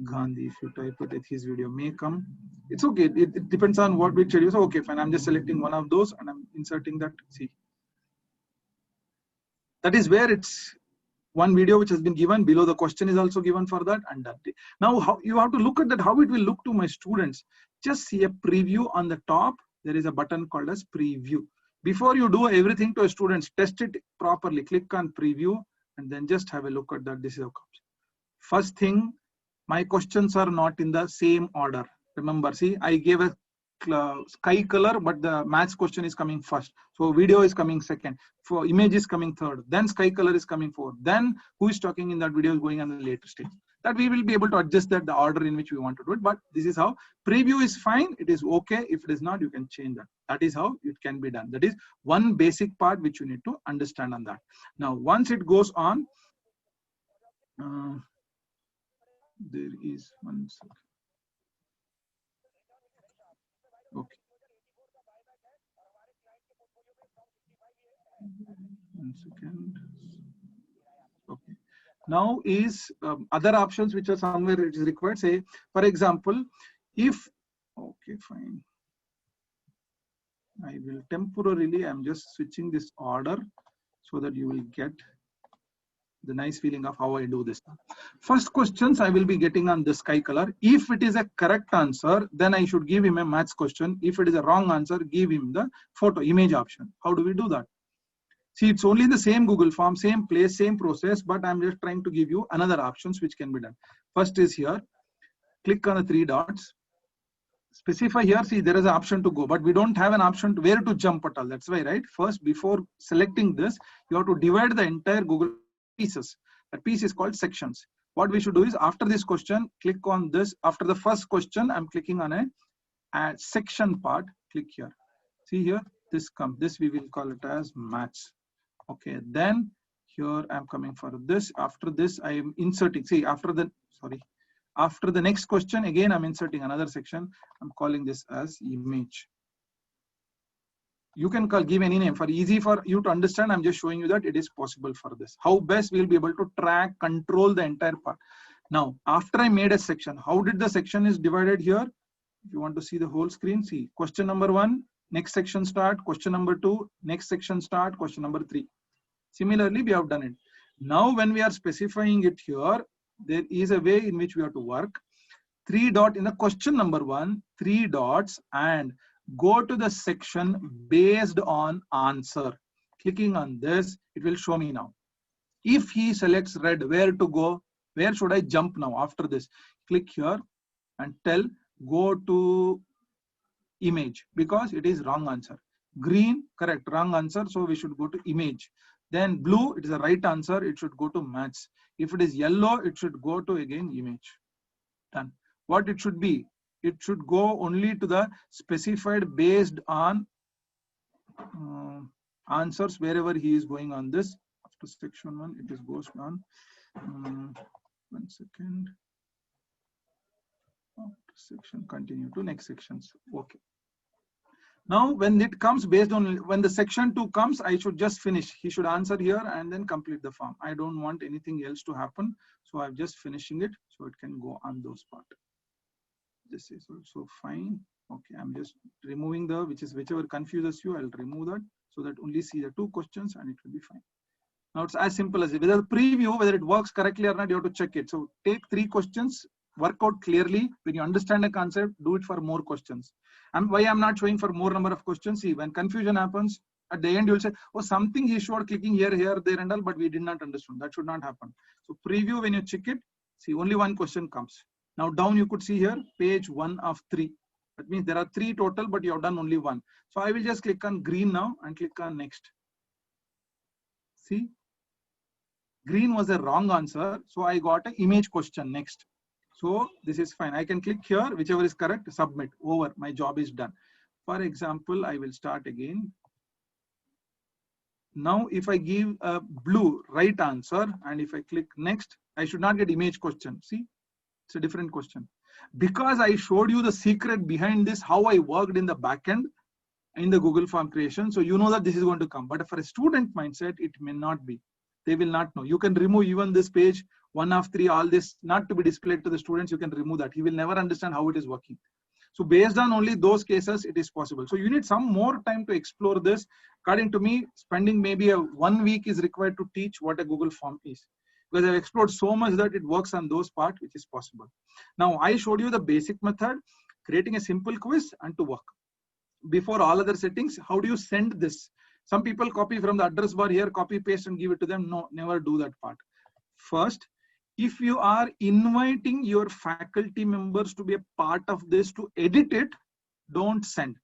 Gandhi. If you type it, his video may come. It's okay. It depends on what which video. So okay, fine. I'm just selecting one of those and I'm inserting that. See, that is where it's one video which has been given. Below the question is also given for that, and that. Now, how you have to look at that, how it will look to my students. Just see a preview on the top. There is a button called as preview. Before you do everything to a students, test it properly. Click on preview and then just have a look at that. This is how it comes. First thing, my questions are not in the same order. Remember, see, I gave a sky color, but the maths question is coming first. So video is coming second. For image is coming third. Then sky color is coming fourth. Then who is talking in that video is going on the later stage. That we will be able to adjust that the order in which we want to do it. But this is how preview is fine. It is okay. If it is not, you can change that. That is how it can be done. That is one basic part which you need to understand on that. Now, once it goes on, there is one second. Okay. One second. Okay. Now is other options which are somewhere it is required. Say, for example, if, okay, fine. I will temporarily, I'm just switching this order so that you will get the nice feeling of how I do this. First questions I will be getting on the sky color. If it is a correct answer, then I should give him a maths question. If it is a wrong answer, give him the photo image option. How do we do that? See, it's only the same Google form, same place, same process, but I'm just trying to give you another options which can be done. First is here, click on the 3 dots. Specify here, see there is an option to go, but we don't have an option to where to jump at all. That's why, right? First, before selecting this, you have to divide the entire Google pieces. That piece is called sections. What we should do is after this question, click on this. After the first question, I'm clicking on a section part. Click here. See here, this comes. This we will call it as maths. Okay, then here I'm coming for this. After this, I am inserting. See, after the next question, again, I'm inserting another section. I'm calling this as image. You can give any name. For easy for you to understand, I'm just showing you that it is possible for this. How best we'll be able to track, control the entire part. Now, after I made a section, how did the section is divided here? If you want to see the whole screen, see question number 1, next section start, question number 2, next section start, question number 3. Similarly, we have done it. Now, when we are specifying it here, there is a way in which we have to work. 3 dot in the question number 1, 3 dots, and go to the section based on answer. Clicking on this, it will show me now. If he selects red, where to go? Where should I jump now after this? Click here. and tell go to image because it is wrong answer. Green, correct, wrong answer. So we should go to image. Then blue, it is the right answer. It should go to maths. If it is yellow, it should go to again image. Done. What it should be? It should go only to the specified based on answers wherever he is going on this. After section 1, it is goes on. 1 second. After section, continue to next sections. Okay. Now, when it comes based on when the section 2 comes, I should just finish. He should answer here and then complete the form. I don't want anything else to happen. So I'm just finishing it so it can go on those part. This is also fine. Okay, I'm just removing the whichever confuses you, I'll remove that so that only see the 2 questions and it will be fine. Now it's as simple as it. Whether preview, whether it works correctly or not, you have to check it. So take 3 questions, work out clearly. When you understand a concept, do it for more questions. And why I'm not showing for more number of questions? See, when confusion happens, at the end you'll say, oh, something he showed clicking here, there and all, but we did not understand. That should not happen. So preview, when you check it, see only 1 question comes. Now down you could see here, page 1 of 3. That means there are 3 total, but you have done only 1. So I will just click on green now and click on next. See, green was a wrong answer. So I got an image question next. So this is fine. I can click here, whichever is correct, submit, over, my job is done. For example, I will start again. Now, if I give a blue right answer and if I click next, I should not get image question. See, it's a different question. Because I showed you the secret behind this, how I worked in the backend in the Google form creation. So you know that this is going to come. But for a student mindset, it may not be. They will not know. You can remove even this page, 1 of 3, all this not to be displayed to the students. You can remove that. He will never understand how it is working. So based on only those cases, it is possible. So you need some more time to explore this. According to me, spending maybe 1 week is required to teach what a Google form is. Because I've explored so much that it works on those parts, which is possible. Now, I showed you the basic method, creating a simple quiz and to work. Before all other settings, how do you send this? Some people copy from the address bar here, copy, paste and give it to them. No, never do that part. First, if you are inviting your faculty members to be a part of this to edit it, don't send.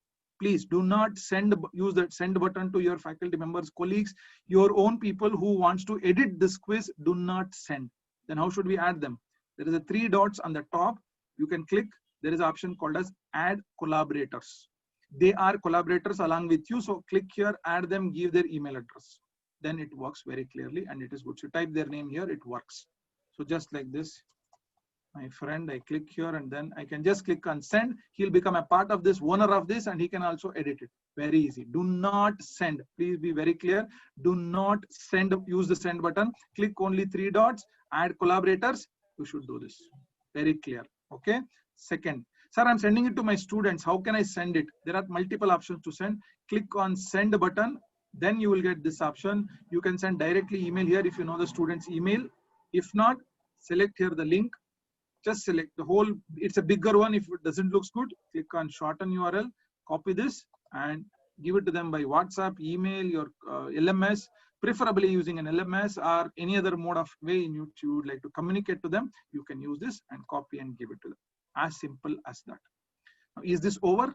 Please do not send, use that send button to your faculty members, colleagues, your own people who wants to edit this quiz, do not send. Then how should we add them? There is a 3 dots on the top. You can click. There is an option called as add collaborators. They are collaborators along with you. So click here, add them, give their email address. Then it works very clearly and it is good. So type their name here, it works. So just like this, my friend, I click here and then I can just click on send. He'll become a part of this, owner of this, and he can also edit it. Very easy. Do not send. Please be very clear. Do not send, use the send button. Click only 3 dots, add collaborators. You should do this. Very clear. Okay. Second, sir, I'm sending it to my students. How can I send it? There are multiple options to send. Click on send button. Then you will get this option. You can send directly email here if you know the student's email. If not, select here the link. Just select the whole, it's a bigger one. If it doesn't look good, click on shorten URL, copy this and give it to them by WhatsApp, email, your LMS, preferably using an LMS or any other mode of way in which you would like to communicate to them. You can use this and copy and give it to them. As simple as that. Now, is this over?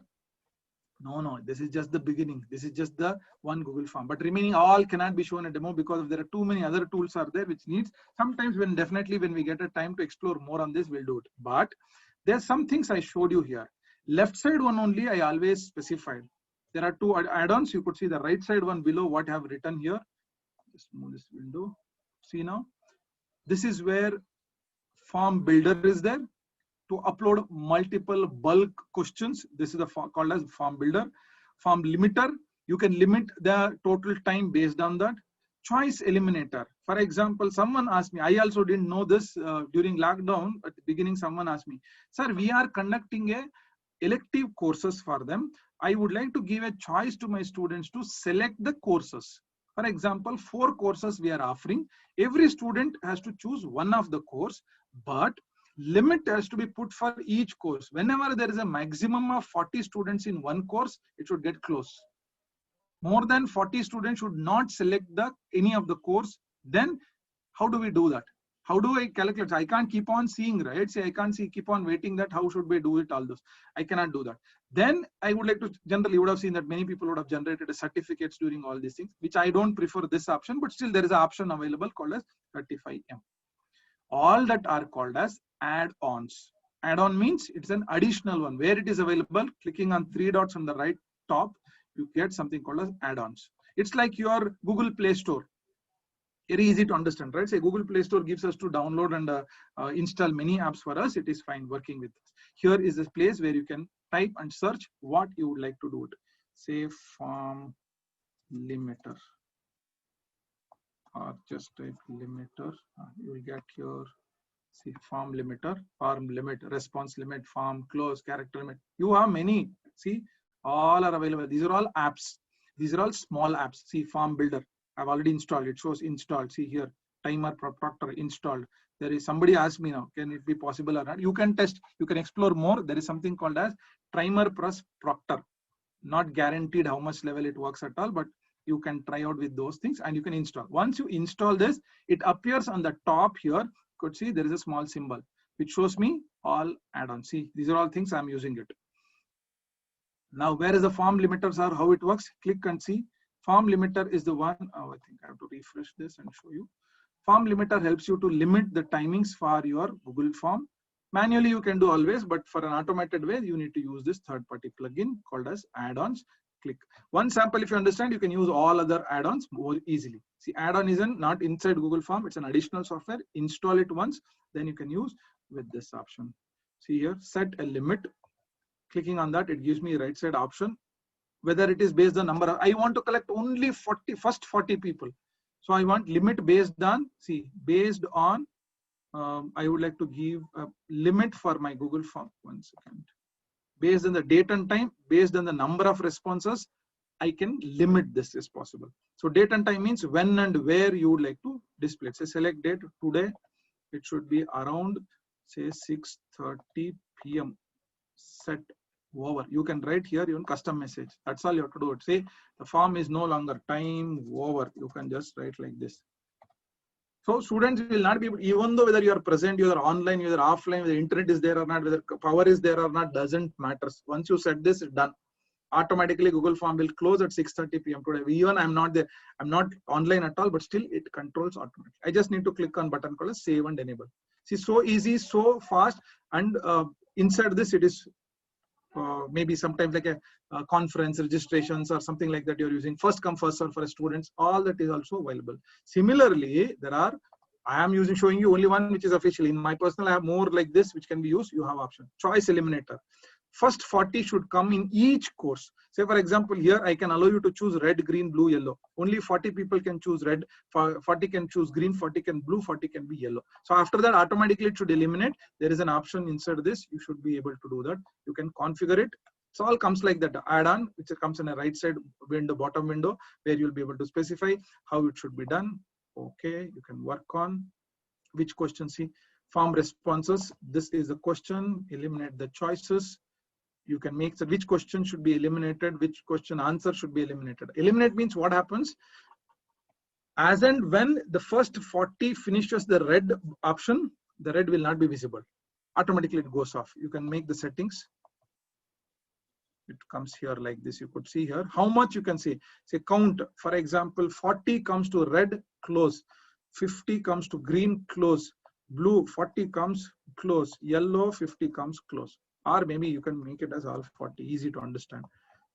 No, this is just the beginning. This is just the one Google form, but remaining all cannot be shown a demo because there are too many other tools are there which needs sometimes when we get a time to explore more on this, we'll do it. But there's some things I showed you here. Left side one only I always specified. There are 2 add-ons. You could see the right side one below what I have written here. Just move this window. See now, this is where form builder is there. To upload multiple bulk questions, this is called as form builder. Form limiter, you can limit the total time based on that. Choice eliminator, for example, someone asked me, I also didn't know this during lockdown. At the beginning, someone asked me, sir, we are conducting elective courses for them. I would like to give a choice to my students to select the courses. For example, 4 courses we are offering. Every student has to choose one of the course, but limit has to be put for each course. Whenever there is a maximum of 40 students in one course, it should get closed. More than 40 students should not select any of the course. Then how do we do that? How do I calculate? I can't keep on seeing, right? Say I can't keep on waiting that how should we do it, all those. I cannot do that. Then I would like to, generally you would have seen that many people would have generated certificates during all these things, which I don't prefer this option, but still there is an option available called as 35M. All that are called as add-ons. Add-on means it's an additional one. Where it is available, clicking on 3 dots on the right top, you get something called as add-ons. It's like your Google Play Store. Very easy to understand, right? Say Google Play Store gives us to download and install many apps for us. It is fine working with us. Here is a place where you can type and search what you would like to do it. Say form limiter, or just type limiter. You will get here. See form limiter, form limit, response limit, form close, character limit. You have many. See, all are available. These are all apps. These are all small apps. See form builder. I've already installed. It shows installed. See here, timer proctor installed. There is somebody asked me now, can it be possible or not? You can test. You can explore more. There is something called as timer plus proctor. Not guaranteed how much level it works at all, but you can try out with those things and you can install. Once you install this, it appears on the top here. You could see there is a small symbol which shows me all add-ons. See, these are all things I'm using it. Now, where is the form limiters are, how it works? Click and see. Form limiter is the one. Oh, I think I have to refresh this and show you. Form limiter helps you to limit the timings for your Google form. Manually, you can do always, but for an automated way, you need to use this third-party plugin called as add-ons. Click. One sample, if you understand, you can use all other add-ons more easily. See, add-on isn't not inside Google Form. It's an additional software. Install it once, then you can use with this option. See here, set a limit. Clicking on that, it gives me right side option. Whether it is based on number, I want to collect only first 40 people. So I want limit based on, see, based on, I would like to give a limit for my Google Form. 1 second. Based on the date and time, based on the number of responses, I can limit this as possible. So date and time means when and where you would like to display. Say select date today. It should be around say 6:30 p.m. Set over. You can write here even custom message. That's all you have to do. Say the form is no longer time over. You can just write like this. So students will not be able, even though whether you are present, you are online, you are offline, whether internet is there or not, whether power is there or not, doesn't matter. Once you set this, it's done. Automatically Google Form will close at 6:30 p.m. today. Even I'm not there, I'm not online at all, but still it controls automatically. I just need to click on button called save and enable. See, so easy, so fast, and inside this it is maybe sometimes like a conference registrations or something like that you're using first come first serve for students, all that is also available. Similarly, there are, I am using showing you only one which is official. In my personal I have more like this which can be used. You have option choice eliminator. First 40 should come in each course. Say for example here I can allow you to choose red, green, blue, yellow. Only 40 people can choose red, 40 can choose green, 40 can blue, 40 can be yellow. So after that automatically it should eliminate. There is an option inside this. You should be able to do that. You can configure it. So all comes like that add-on which comes in a right side window, bottom window, where you'll be able to specify how it should be done. Okay, you can work on which question. See form responses. This is a question. Eliminate the choices. You can make so which question should be eliminated, which question answer should be eliminated. Eliminate means what happens as and when the first 40 finishes the red option, the red will not be visible. Automatically it goes off. You can make the settings. It comes here like this. You could see here how much you can see. Say count. For example, 40 comes to red, close. 50 comes to green, close. Blue 40 comes close. Yellow 50 comes close. Or maybe you can make it as all 40, easy to understand.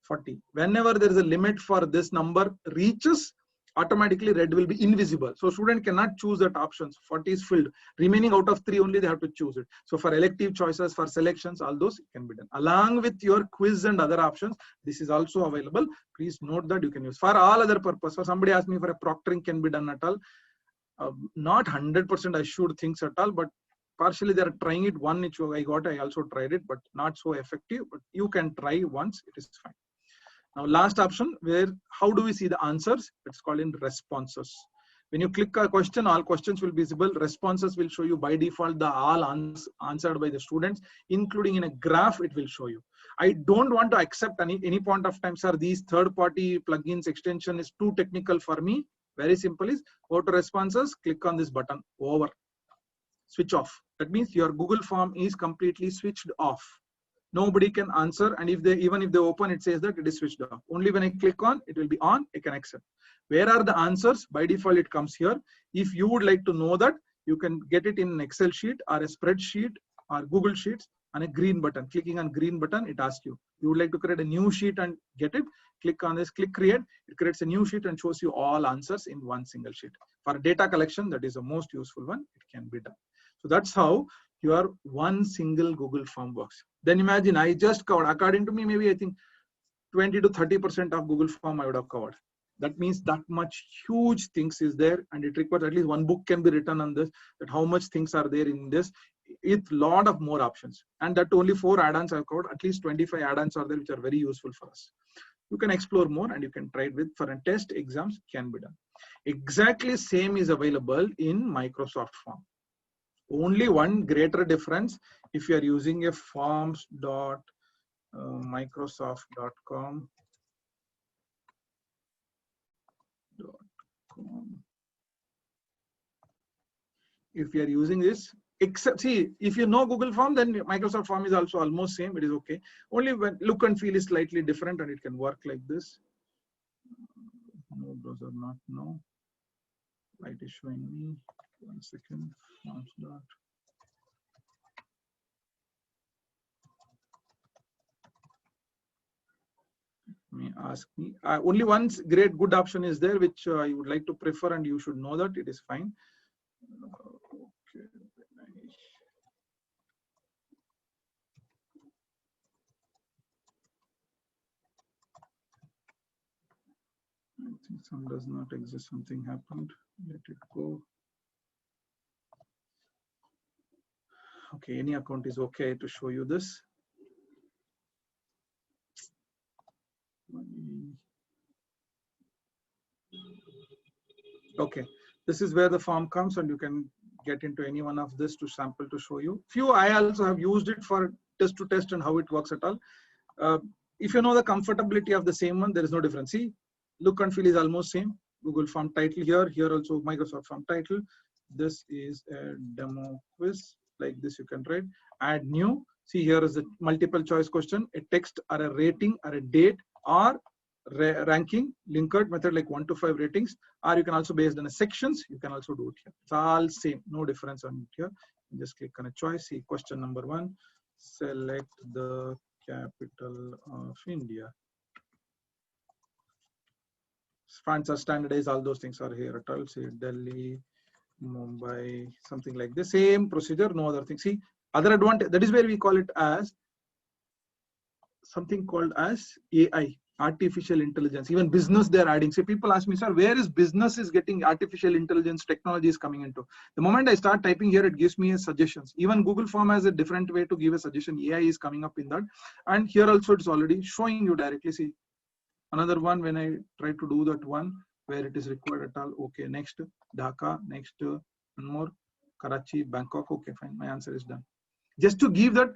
40. Whenever there is a limit for this number reaches, automatically red will be invisible. So student cannot choose that options. 40 is filled. Remaining out of 3 only they have to choose it. So for elective choices, for selections, all those can be done. Along with your quiz and other options, this is also available. Please note that you can use. For all other purpose, so somebody asked me for a proctoring can be done at all. Not 100% assured things at all, but partially they are trying it. One which I also tried it, but not so effective. But you can try once, it is fine. Now last option, where how do we see the answers? It's called in responses. When you click a question, all questions will be visible. Responses will show you by default the all answered by the students, including in a graph it will show you. I don't want to accept any point of time, sir, these third-party plugins extension is too technical for me. Very simple is go to responses, click on this button, over. switch off. That means your Google form is completely switched off. Nobody can answer, and even if they open, it says that it is switched off. Only when I click on, it will be on, I can accept. Where are the answers? By default, it comes here. If you would like to know that, you can get it in an Excel sheet or a spreadsheet or Google Sheets, and a green button. Clicking on green button, it asks you. You would like to create a new sheet and get it. Click on this, click create. It creates a new sheet and shows you all answers in one single sheet. For data collection, that is the most useful one. It can be done. So that's how your one single Google form works. Then imagine I just covered, according to me, maybe I think 20 to 30% of Google form I would have covered. That means that much huge things is there, and it requires at least one book can be written on this, that how much things are there in this, with lot of more options. And that only 4 add-ons I've covered, at least 25 add-ons are there which are very useful for us. You can explore more and you can try it with for a test exams can be done. Exactly same is available in Microsoft Form. Only one greater difference, if you are using a forms.microsoft.com. If you are using this, except see, if you know Google Form, then Microsoft Form is also almost same. It is okay. Only when look and feel is slightly different, and it can work like this. No browser, not no. Light is showing me. 1 second. Forms dot. May ask me. Only one great good option is there, which you would like to prefer, and you should know that it is fine. Okay. I think some does not exist. Something happened. Let it go. Okay, any account is okay to show you this. Okay, this is where the form comes, and you can get into any one of this to sample to show you. Few I also have used it for test to test and how it works at all. If you know the comfortability of the same one, there is no difference. See, look and feel is almost same. Google Form title here, here also Microsoft Form title. This is a demo quiz. Like this, you can write. Add new. See, here is a multiple choice question, a text or a rating or a date or ranking, Likert method like 1 to 5 ratings, or you can also based on the sections, you can also do it here. It's all same, no difference on it here. Just click on a choice. See, question number 1, select the capital of India. Fonts are standardized, all those things are here at all. See, Delhi, Mumbai, something like the same procedure, no other thing. See, other advantage, that is where we call it as something called as AI, artificial intelligence. Even business they're adding. So people ask me, sir, where is business is getting artificial intelligence technology is coming into? The moment I start typing here, it gives me a suggestions. Even Google Form has a different way to give a suggestion. AI is coming up in that. And here also it's already showing you directly. See, another one when I try to do that one where it is required at all. Okay, next Dhaka, next one more Karachi, Bangkok. Okay, fine, my answer is done. Just to give that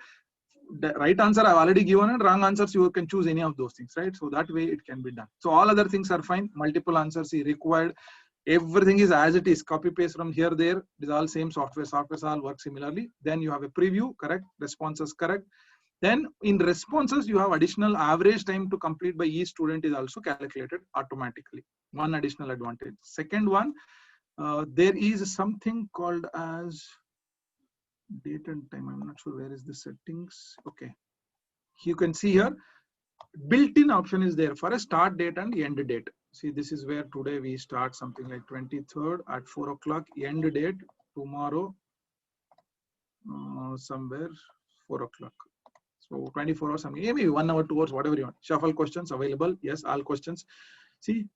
the right answer I've already given, and wrong answers you can choose any of those things, right? So that way it can be done. So all other things are fine. Multiple answers is required. Everything is as it is. Copy paste from here there. It is all same software. Softwares all work similarly. Then you have a preview, correct? Responses, correct? Then in responses you have additional average time to complete by each student is also calculated automatically. One additional advantage. Second one, there is something called as date and time. I'm not sure where is the settings. Okay, you can see here built-in option is there for a start date and end date. See, this is where today we start something like 23rd at 4 o'clock, end date tomorrow somewhere 4 o'clock. So 24 or something, maybe 1 hour, 2 hours, whatever you want. Shuffle questions available. Yes, all questions. See,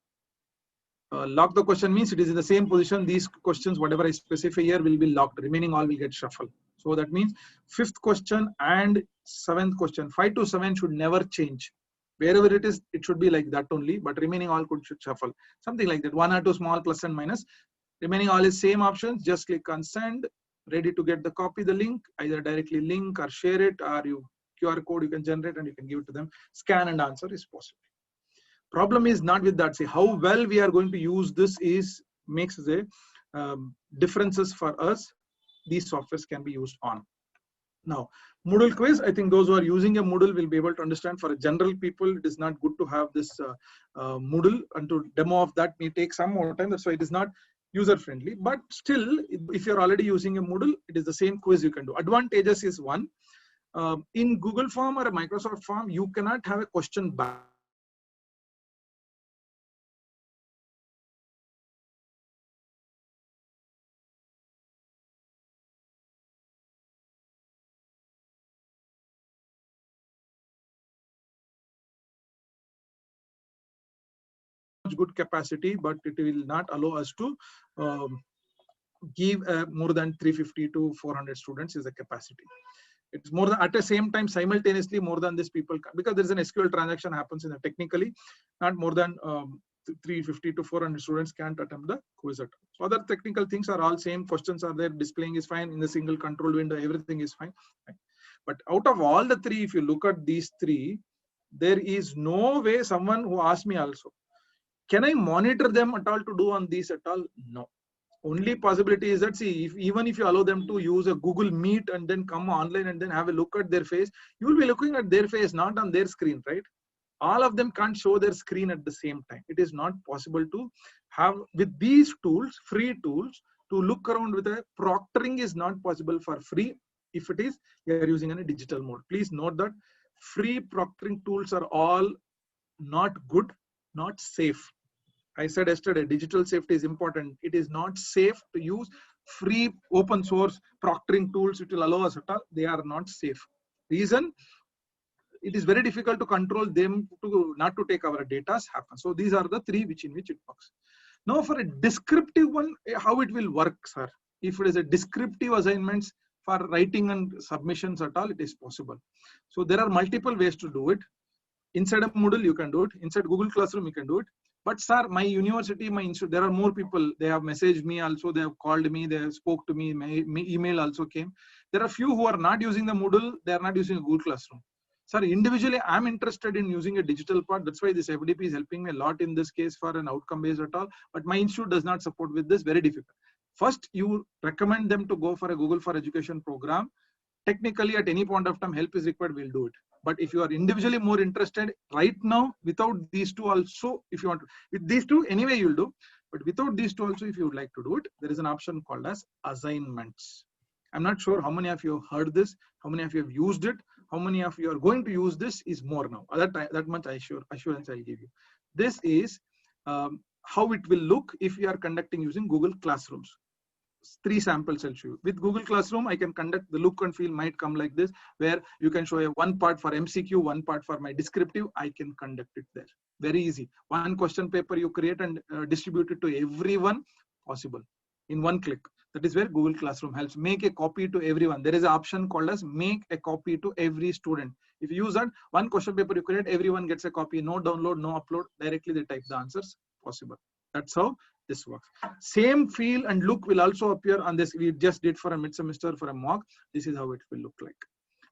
lock the question means it is in the same position. These questions, whatever I specify here, will be locked. Remaining all will get shuffled. So that means 5th question and 7th question, 5 to 7 should never change. Wherever it is, it should be like that only. But remaining all should shuffle. Something like that. 1 or 2 small plus and minus. Remaining all is same options. Just click on send. Ready to get the copy the link. Either directly link or share it, or you QR code you can generate and you can give it to them. Scan and answer is possible. Problem is not with that. See, how well we are going to use this is makes the differences for us. these softwares can be used on. Now, Moodle quiz, I think those who are using a Moodle will be able to understand. For a general people, it is not good to have this Moodle, and to demo of that may take some more time. That's why it is not user friendly. But still, if you're already using a Moodle, it is the same quiz you can do. Advantages is one. In Google Form or a Microsoft Form, you cannot have a question back. Good capacity, but it will not allow us to give more than 350 to 400 students is the capacity. It's more than, at the same time, simultaneously more than this people, because there is an SQL transaction happens in the technically, not more than 350 to 400 students can't attempt the quiz at all. So other technical things are all same, questions are there, displaying is fine, in the single control window, everything is fine. But out of all the three, if you look at these three, there is no way. Someone who asked me also, can I monitor them at all to do on these at all? No. Only possibility is that, see, even if you allow them to use a Google Meet and then come online and then have a look at their face, you will be looking at their face, not on their screen, right? All of them can't show their screen at the same time. It is not possible to have with these tools, free tools, to look around with a proctoring is not possible for free. If it is, you are using in a digital mode. Please note that free proctoring tools are all not good, not safe. I said yesterday, digital safety is important. It is not safe to use free open source proctoring tools which will allow us at all. They are not safe. Reason, it is very difficult to control them to not to take our data happen. So these are the three which in which it works. Now for a descriptive one, how it will work, sir? If it is a descriptive assignments for writing and submissions at all, it is possible. So there are multiple ways to do it. Inside a Moodle, you can do it. Inside Google Classroom, you can do it. But sir, my university, my institute, there are more people. They have messaged me also. They have called me. They have spoke to me. My email also came. There are few who are not using the Moodle. They are not using a Google Classroom. Sir, individually, I'm interested in using a digital part. That's why this FDP is helping me a lot in this case for an outcome based at all. But my institute does not support with this. Very difficult. First, you recommend them to go for a Google for Education program. Technically, at any point of time, help is required, we'll do it. But if you are individually more interested right now, without these two also, if you want to, with these two, anyway, you'll do. But without these two also, if you would like to do it, there is an option called as assignments. I'm not sure how many of you have heard this, how many of you have used it, how many of you are going to use this is more now. That much assurance I'll give you. This is how it will look if you are conducting using Google Classrooms. 3 samples I'll show you. With Google Classroom, I can conduct the look and feel might come like this, where you can show a one part for MCQ, one part for my descriptive. I can conduct it there. Very easy. One question paper you create and distribute it to everyone, possible in one click. That is where Google Classroom helps. Make a copy to everyone. There is an option called as make a copy to every student. If you use that, one question paper you create, everyone gets a copy. No download, no upload. Directly they type the answers. Possible. That's how this works. Same feel and look will also appear on this. We just did for a mid-semester for a mock. This is how it will look like.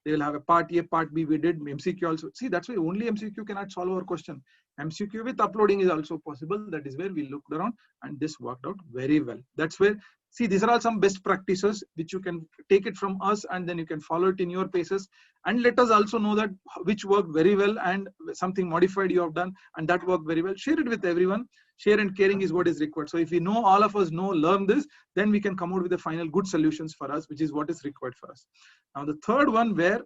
They will have a part A, part B. We did MCQ also. See, that's why only MCQ cannot solve our question. MCQ with uploading is also possible. That is where we looked around and this worked out very well. That's where, see, these are all some best practices which you can take it from us and then you can follow it in your paces. And let us also know that which worked very well and something modified you have done and that worked very well. Share it with everyone. Share and caring is what is required. So if we know, all of us know, learn this, then we can come out with the final good solutions for us, which is what is required for us. Now the third one where,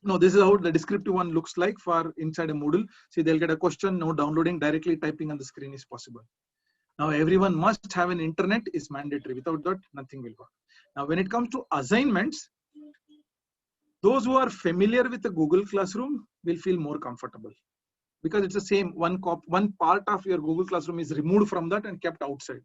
no, this is how the descriptive one looks like for inside a Moodle. See, they'll get a question, no downloading, directly typing on the screen is possible. Now everyone must have an internet is mandatory. Without that, nothing will work. Now when it comes to assignments, those who are familiar with the Google Classroom will feel more comfortable. Because it's the same, one part of your Google Classroom is removed from that and kept outside.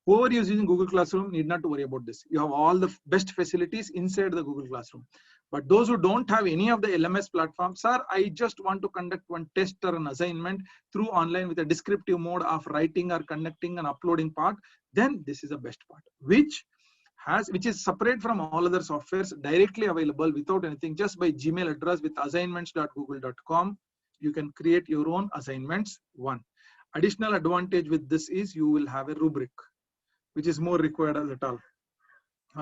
Whoever is using Google Classroom need not to worry about this. You have all the best facilities inside the Google Classroom. But those who don't have any of the LMS platforms, sir, I just want to conduct one test or an assignment through online with a descriptive mode of writing or conducting and uploading part, then this is the best part, which is separate from all other softwares, directly available without anything, just by Gmail address with assignments.google.com. You can create your own assignments. One additional advantage with this is you will have a rubric, which is more required at all.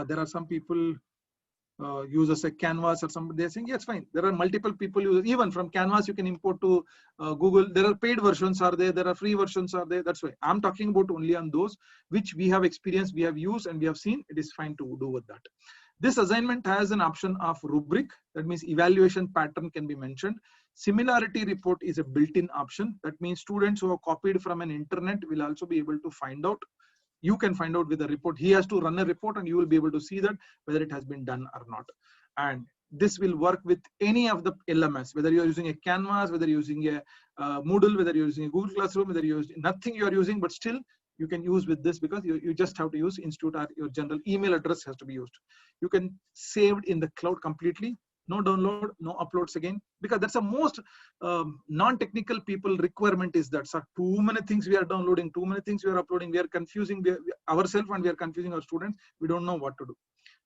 There are some people use as a canvas or something. They're saying, yes, fine. There are multiple people use, even from canvas, you can import to Google. There are paid versions are there are free versions are there. That's why I'm talking about only on those which we have experienced, we have used, and we have seen. It is fine to do with that. This assignment has an option of rubric. That means evaluation pattern can be mentioned. Similarity report is a built-in option. That means students who have copied from an internet will also be able to find out. You can find out with the report. He has to run a report and you will be able to see that whether it has been done or not. And this will work with any of the LMS, whether you're using a Canvas, whether you're using a Moodle, whether you're using a Google Classroom, whether you're using nothing you're using, but still you can use with this because you just have to use institute or your general email address has to be used. You can save it in the cloud completely. No download, no uploads again, because that's the most non-technical people requirement is that. So too many things we are downloading, too many things we are uploading, we are confusing ourselves and we are confusing our students. We don't know what to do.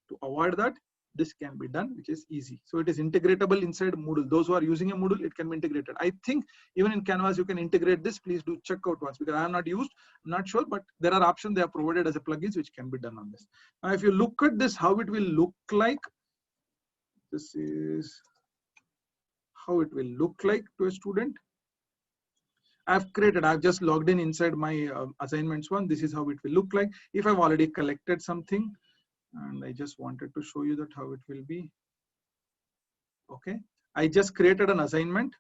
To avoid that, this can be done, which is easy. So it is integratable inside Moodle. Those who are using a Moodle, it can be integrated. I think even in Canvas, you can integrate this. Please do check out once, because I have not used, I'm not sure, but there are options they have provided as a plugins which can be done on this. Now, if you look at this, how it will look like, this is how it will look like to a student. I've just logged in inside my assignments one. This is how it will look like. If I've already collected something, and I just wanted to show you that how it will be. Okay, I just created an assignment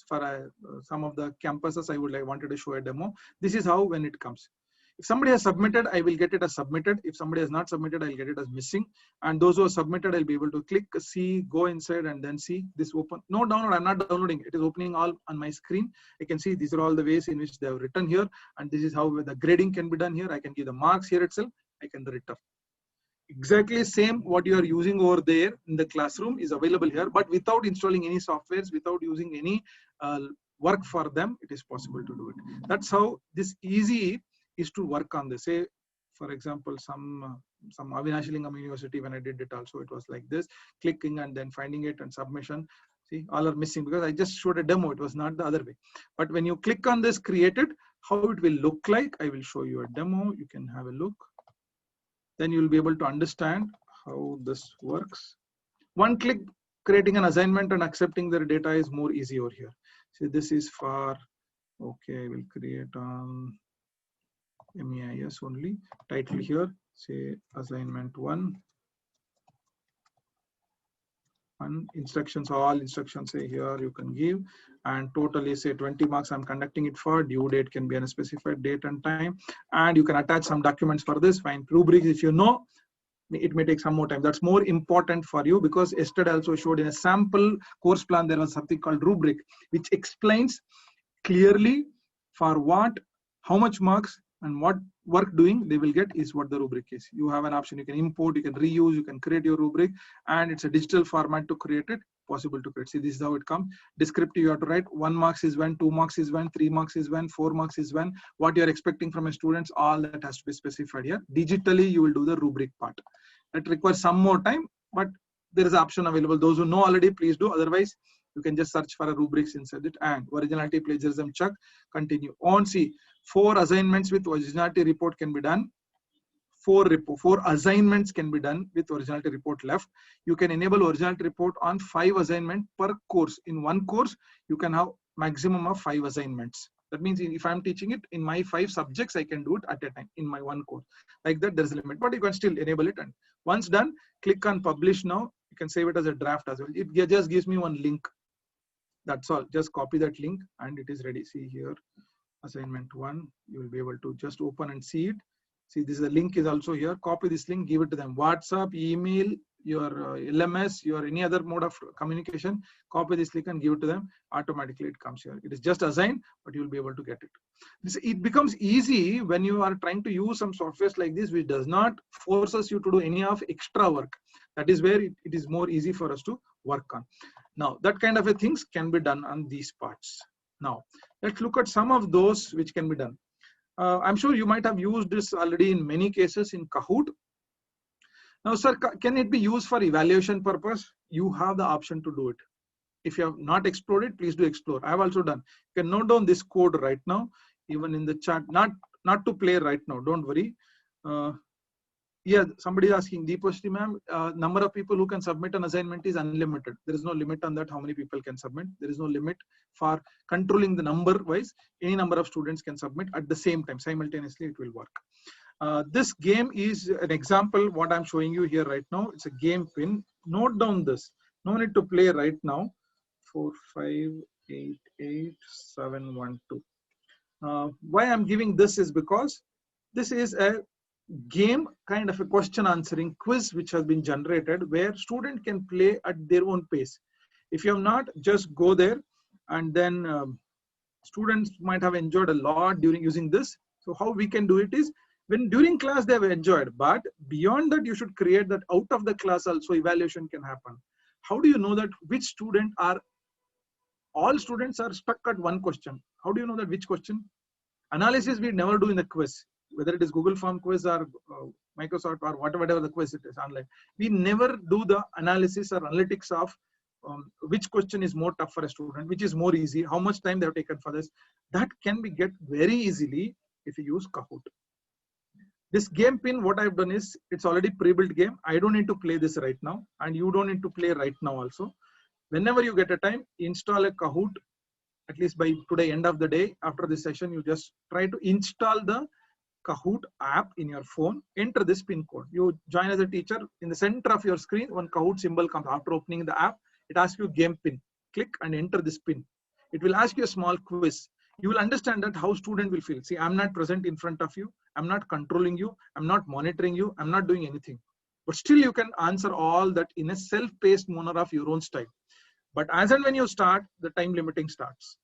for some of the campuses. I wanted to show a demo. This is how when it comes. If somebody has submitted, I will get it as submitted. If somebody has not submitted, I'll get it as missing. And those who are submitted, I'll be able to click, see, go inside, and then see this open. No download, I'm not downloading. It is opening all on my screen. I can see these are all the ways in which they have written here. And this is how the grading can be done here. I can give the marks here itself. I can return. Exactly same what you are using over there in the classroom is available here, but without installing any softwares, without using any work for them, it is possible to do it. That's how this easy is to work on this. Say, for example, some Avinash Lingam University, when I did it also, it was like this, clicking and then finding it and submission. See, all are missing because I just showed a demo. It was not the other way. But when you click on this created, how it will look like, I will show you a demo. You can have a look. Then you will be able to understand how this works. One click creating an assignment and accepting their data is more easy over here. See, this is for, okay, I will create on MEIS only. Title here, say assignment 1. And instructions, all instructions say here you can give, and totally say 20 marks I'm conducting it for. Due date can be a specified date and time, and you can attach some documents for this. Fine. Rubrics, if you know, it may take some more time. That's more important for you, because yesterday also showed in a sample course plan there was something called rubric, which explains clearly for what, how much marks and what work doing they will get is what the rubric is. You have an option, you can import, you can reuse, you can create your rubric, and it's a digital format to create it, possible to create. See, this is how it comes. Descriptive, you have to write 1 marks is when, 2 marks is when, 3 marks is when, 4 marks is when, what you're expecting from a students, all that has to be specified here. Digitally, you will do the rubric part. That requires some more time, but there is an option available. Those who know already, please do. Otherwise, you can just search for a rubrics inside it. And originality, plagiarism, check, continue. On, see, 4 assignments with originality report can be done. 4 assignments can be done with originality report left. You can enable originality report on 5 assignments per course. In one course, you can have maximum of 5 assignments. That means if I'm teaching it in my 5 subjects, I can do it at a time in my one course. Like that, there's a limit, but you can still enable it. And once done, click on publish now. You can save it as a draft as well. It just gives me one link. That's all. Just copy that link and it is ready. See here, assignment 1. You will be able to just open and see it. See, this is the link is also here. Copy this link, give it to them. WhatsApp, email, your LMS, your any other mode of communication. Copy this link and give it to them. Automatically, it comes here. It is just assigned, but you will be able to get it. It becomes easy when you are trying to use some softwares like this, which does not forces you to do any of extra work. That is where it is more easy for us to work on. Now, that kind of a things can be done on these parts. Now, let's look at some of those which can be done. I'm sure you might have used this already in many cases in Kahoot. Now, sir, can it be used for evaluation purpose? You have the option to do it. If you have not explored it, please do explore. I have also done. You can note down this code right now, even in the chat. Not to play right now. Don't worry. Yeah, somebody is asking, Deepashri ma'am, number of people who can submit an assignment is unlimited. There is no limit on that, how many people can submit. There is no limit for controlling the number wise. Any number of students can submit at the same time. Simultaneously, it will work. This game is an example, what I'm showing you here right now. It's a game pin. Note down this. No need to play right now. 4, 5, 8, 8, 7, 1, 2. Why I'm giving this is because this is a game kind of a question answering quiz which has been generated where student can play at their own pace. If you have not, just go there, and then students might have enjoyed a lot during using this. So how we can do it is, when during class they have enjoyed, but beyond that you should create that out of the class also evaluation can happen. How do you know that which student are, all students are stuck at one question? How do you know that which question? Analysis we never do in the quiz, whether it is Google Form quiz or Microsoft or whatever the quiz it is online. We never do the analysis or analytics of which question is more tough for a student, which is more easy, how much time they have taken for this. That can be get very easily if you use Kahoot. This game pin, what I've done is, it's already pre-built game. I don't need to play this right now, and you don't need to play right now also. Whenever you get a time, install a Kahoot. At least by today, end of the day, after this session, you just try to install the Kahoot app in your phone, enter this pin code. You join as a teacher, in the center of your screen, one Kahoot symbol comes. After opening the app, it asks you game pin. Click and enter this pin. It will ask you a small quiz. You will understand that how student will feel. See, I'm not present in front of you. I'm not controlling you. I'm not monitoring you. I'm not doing anything. But still you can answer all that in a self-paced manner of your own style. But as and when you start, the time limiting starts.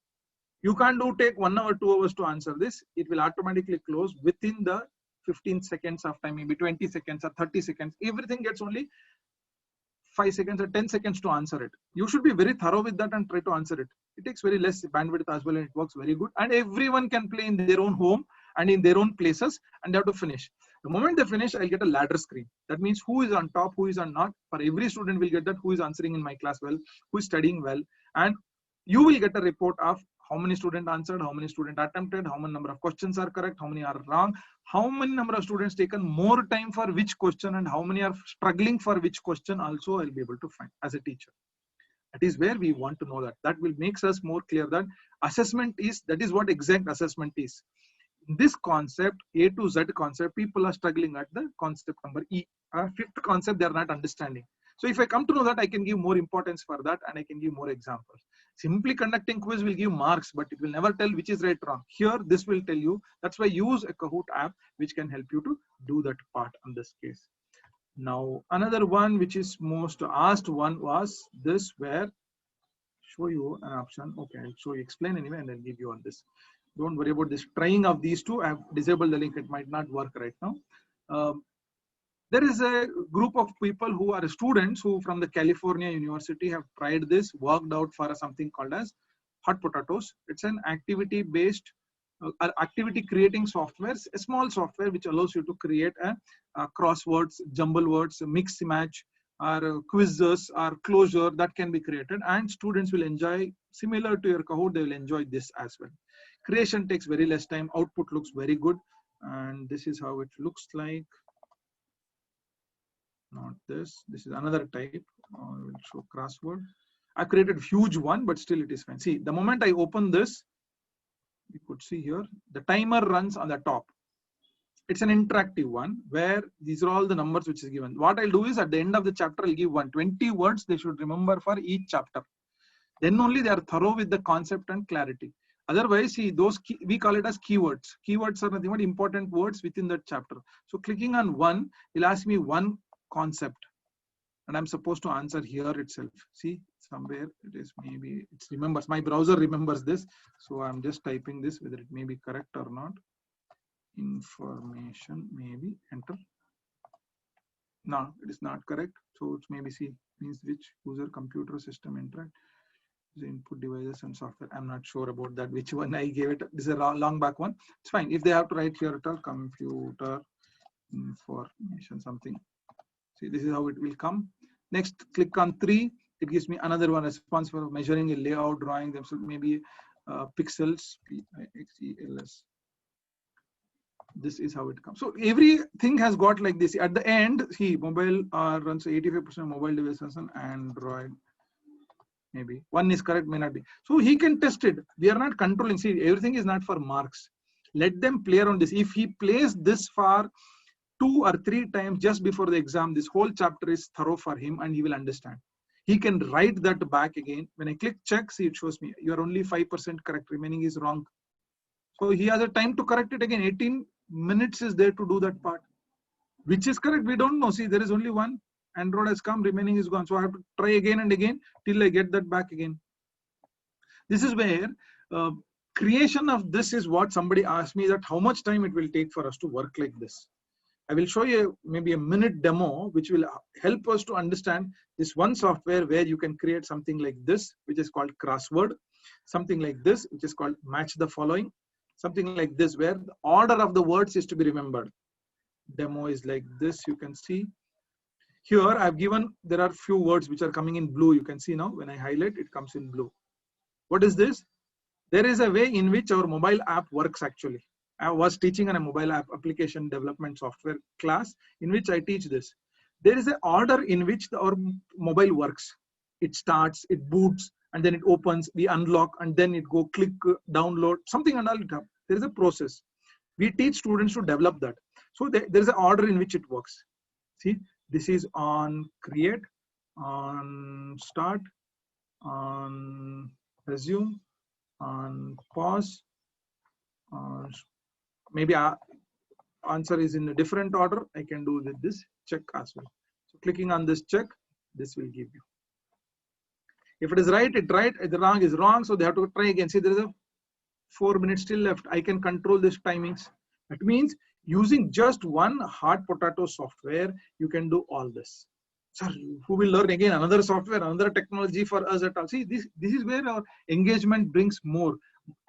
You can't take 1 hour, 2 hours to answer this. It will automatically close within the 15 seconds of time, maybe 20 seconds or 30 seconds. Everything gets only 5 seconds or 10 seconds to answer it. You should be very thorough with that and try to answer it. It takes very less bandwidth as well, and it works very good. And everyone can play in their own home and in their own places, and they have to finish. The moment they finish, I'll get a ladder screen. That means who is on top, who is on not. For every student will get that, who is answering in my class well, who is studying well. And you will get a report of how many students answered, how many students attempted, how many number of questions are correct, how many are wrong, how many number of students taken more time for which question, and how many are struggling for which question also I'll be able to find as a teacher. That is where we want to know that. That will make us more clear that assessment is, that is what exact assessment is. In this concept, A to Z concept, people are struggling at the concept number E. Fifth concept, they are not understanding. So if I come to know that, I can give more importance for that, and I can give more examples. Simply conducting quiz will give marks, but it will never tell which is right or wrong. Here, this will tell you. That's why use a Kahoot app, which can help you to do that part in this case. Now, another one which is most asked one was this, where show you an option. Okay, I'll show you, explain anyway, and then give you on this. Don't worry about this trying of these two. I've disabled the link. It might not work right now. There is a group of people who are students who from the California University have tried this, worked out for something called as Hot Potatoes. It's an activity based, activity creating software, a small software which allows you to create a crosswords, jumble words, mix match, or quizzes or closure that can be created, and students will enjoy, similar to your Kahoot, they will enjoy this as well. Creation takes very less time, output looks very good, and this is how it looks like. Not this. This is another type. I will show crossword. I created a huge one, but still it is fine. See, the moment I open this, you could see here, the timer runs on the top. It's an interactive one where these are all the numbers which is given. What I'll do is at the end of the chapter, I'll give 120 words they should remember for each chapter. Then only they are thorough with the concept and clarity. Otherwise, see, those we call it as keywords. Keywords are nothing but important words within that chapter. So clicking on one, it'll ask me one concept, and I'm supposed to answer here itself. See, somewhere it is, maybe it remembers, my browser remembers this, so I'm just typing this, whether it may be correct or not. Information, maybe enter. No, it is not correct. So it's maybe C means which user, computer, system, interact, the input devices and software. I'm not sure about that, which one I gave it. This is a long back one. It's fine if they have to write here at all, computer information something. See, this is how it will come. Next, click on 3. It gives me another one responsible for measuring a layout, drawing them. So maybe pixels, P-I-X-E-L-S. This is how it comes. So everything has got like this. At the end, see, mobile runs 85% mobile devices on Android. Maybe one is correct, may not be. So he can test it. We are not controlling. See, everything is not for marks. Let them play around this. If he plays this far 2 or 3 times just before the exam, this whole chapter is thorough for him and he will understand. He can write that back again. When I click check, see, it shows me you are only 5% correct, remaining is wrong. So he has a time to correct it again. 18 minutes is there to do that part. Which is correct? We don't know. See, there is only one. Android has come, remaining is gone. So I have to try again and again till I get that back again. This is where creation of this is what somebody asked me, that how much time it will take for us to work like this. I will show you maybe a minute demo which will help us to understand this one software where you can create something like this, which is called crossword, something like this, which is called match the following, something like this where the order of the words is to be remembered. Demo is like this, you can see. Here I've given, there are few words which are coming in blue. You can see now when I highlight, it comes in blue. What is this? There is a way in which our mobile app works actually. I was teaching on a mobile app application development software class in which I teach this. There is an order in which our mobile works. It starts, it boots, and then it opens, we unlock, and then it go click, download, something and all. There is a process. We teach students to develop that. So there is an order in which it works. See, this is on create, on start, on resume, on pause. Maybe our answer is in a different order. I can do with this check as well. So clicking on this check, this will give you. If it is right, it's right. If the wrong is wrong, so they have to try again. See, there is a 4 minutes still left. I can control this timings. That means using just one hot potato software, you can do all this. Sir, who will learn again another software, another technology for us at all? See, this is where our engagement brings more.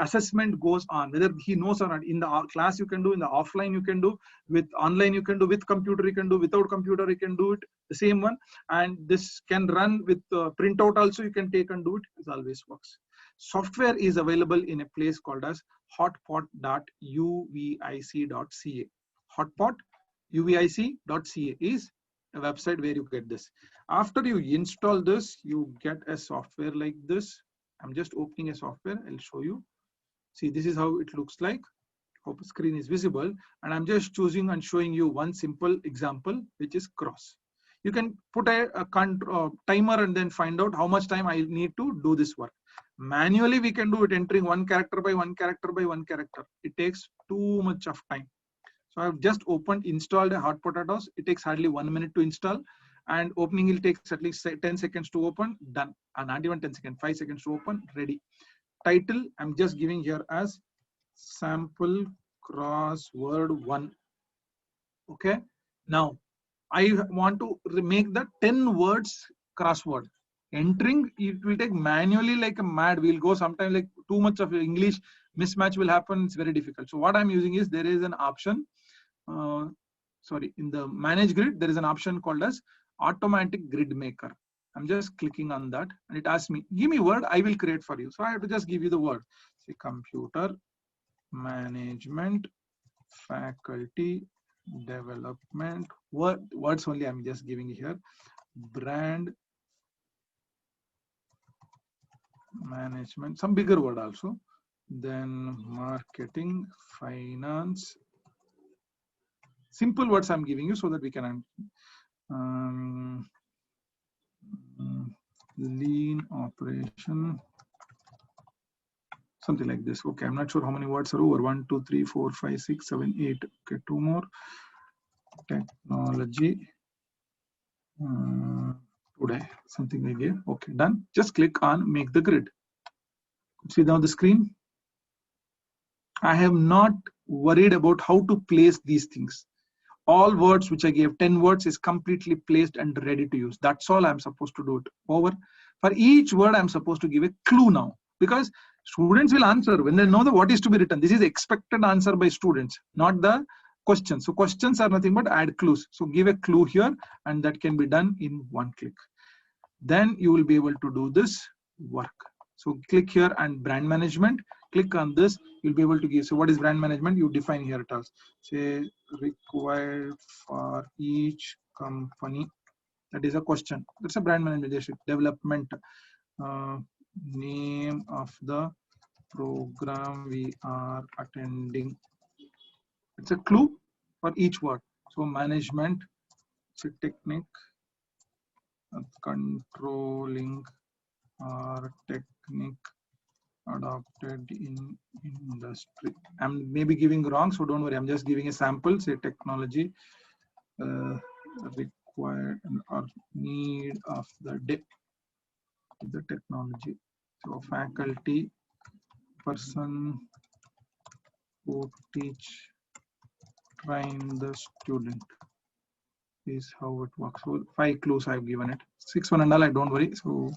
Assessment goes on, whether he knows or not. In the class you can do, in the offline you can do, with online you can do, with computer you can do, without computer you can do it, the same one. And this can run with printout also, you can take and do it. It always works. Software is available in a place called as hotpot.uvic.ca. hotpot.uvic.ca is a website where you get this. After you install this, you get a software like this. I'm just opening a software. I'll show you. See, this is how it looks like. Hope the screen is visible. And I'm just choosing and showing you one simple example, which is cross. You can put a timer and then find out how much time I need to do this work. Manually, we can do it entering one character by one character by one character. It takes too much of time. So I've just opened, installed a hot potatoes. It takes hardly 1 minute to install. And opening will take at least 10 seconds to open, done. And not even 10 seconds, 5 seconds to open, ready. Title, I'm just giving here as sample crossword 1. Okay. Now, I want to make the 10 words crossword. Entering, it will take manually like a mad. We'll go sometimes like too much of English mismatch will happen. It's very difficult. So what I'm using is there is an option. In the manage grid, there is an option called as automatic grid maker. I'm just clicking on that and it asks me, give me a word, I will create for you. So I have to just give you the word. Say computer management, faculty development, words only I'm just giving here. Brand management, some bigger word also. Then marketing, finance. Simple words I'm giving you so that we can lean operation, something like this. Okay, I'm not sure how many words are over. 1, 2, 3, 4, 5, 6, 7, 8. Okay, 2 more. Technology today, something like that. Okay, done. Just click on make the grid. See now the screen. I have not worried about how to place these things. All words which I gave, 10 words, is completely placed and ready to use. That's all I'm supposed to do it over. For each word, I'm supposed to give a clue now, because students will answer when they know what is to be written. This is expected answer by students, not the questions. So questions are nothing but add clues. So give a clue here, and that can be done in one click. Then you will be able to do this work. So click here and brand management. click on this, you'll be able to give. So what is brand management? You define here it as, say, required for each company. That is a question. That's a brand management development. Name of the program we are attending. It's a clue for each word. So management, it's a technique, controlling or technique adopted in industry. I'm maybe giving wrong, so don't worry. I'm just giving a sample. Say technology required or need of the day. The technology. So faculty, person who teach, train the student is how it works. So 5 clues I've given it. 6 one and all, I don't worry. So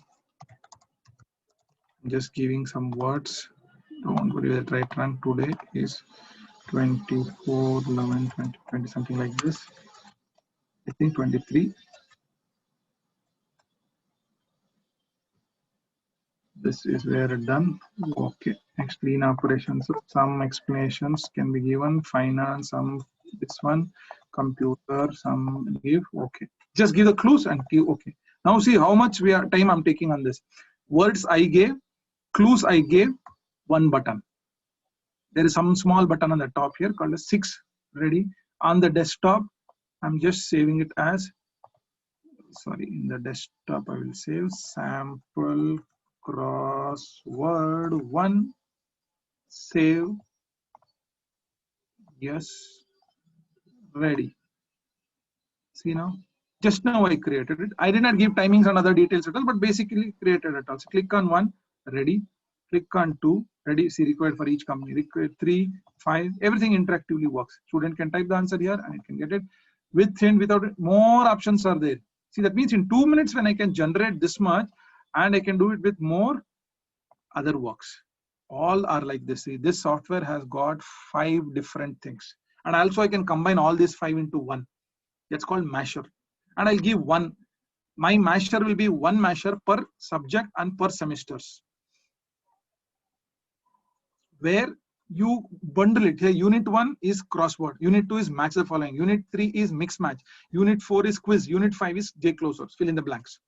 I'm just giving some words. Don't worry, the right run today is 24, 11, 20, 20, something like this. I think 23. This is where it done. Okay, next lean operations. So some explanations can be given. Finance, some this one, computer, some give. Okay, just give the clues and give. Okay. Now see how much time I'm taking on this. Words I gave, clues I gave, one button. There is some small button on the top here called as 6. Ready on the desktop. I'm just saving it as. Sorry, in the desktop I will save sample crossword 1. Save. Yes. Ready. See now. Just now I created it. I did not give timings and other details at all, but basically created it also. Click on 1. Ready. Click on 2. Ready. See required for each company. Required 3, 5. Everything interactively works. Student can type the answer here and it can get it. With and without it. More options are there. See, that means in 2 minutes when I can generate this much and I can do it with more other works. All are like this. See, this software has got 5 different things. And also I can combine all these 5 into 1. That's called masher. And I'll give 1. My masher will be 1 masher per subject and per semesters. Where you bundle it. Here, unit 1 is crossword. Unit 2 is match the following. Unit 3 is mix match. Unit 4 is quiz. Unit 5 is JCloser. Fill in the blanks.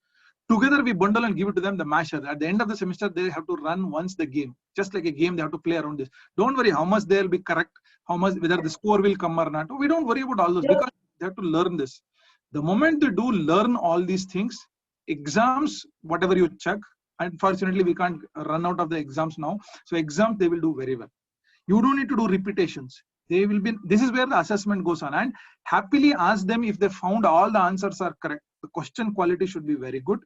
Together we bundle and give it to them the masher. At the end of the semester, they have to run once the game. Just like a game, they have to play around this. Don't worry how much they'll be correct, how much, whether the score will come or not. We don't worry about all those because they have to learn this. The moment they do learn all these things, exams, whatever you check, unfortunately we can't run out of the exams now. So exams, they will do very well. You don't need to do repetitions. They will be, this is where the assessment goes on, and happily ask them if they found all the answers are correct. The question quality should be very good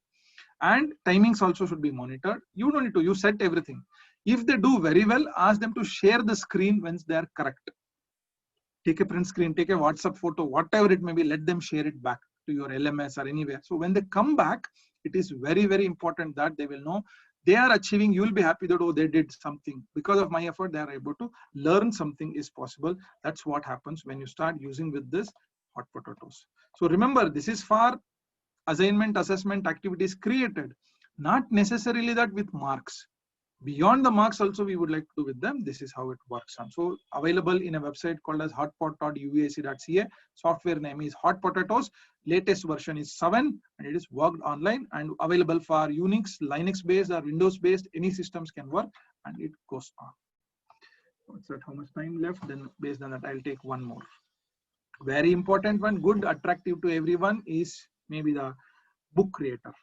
and timings also should be monitored. You don't need to, you set everything. If they do very well, ask them to share the screen once they are correct. Take a print screen, take a WhatsApp photo, whatever it may be, let them share it back to your LMS or anywhere. So when they come back, it is very, very important that they will know they are achieving. You will be happy that, oh, they did something. Because of my effort, they are able to learn something is possible. That's what happens when you start using with this hot potatoes. So remember, this is for assignment, assessment activities created, not necessarily that with marks. Beyond the marks also we would like to do with them. This is how it works on. So available in a website called as hotpot.uac.ca. Software name is Hot Potatoes. Latest version is 7 and it is worked online and available for Unix, Linux based or Windows based. Any systems can work and it goes on. What's that? How much time left? Then based on that, I'll take one more. Very important one, good, attractive to everyone is maybe the book creator.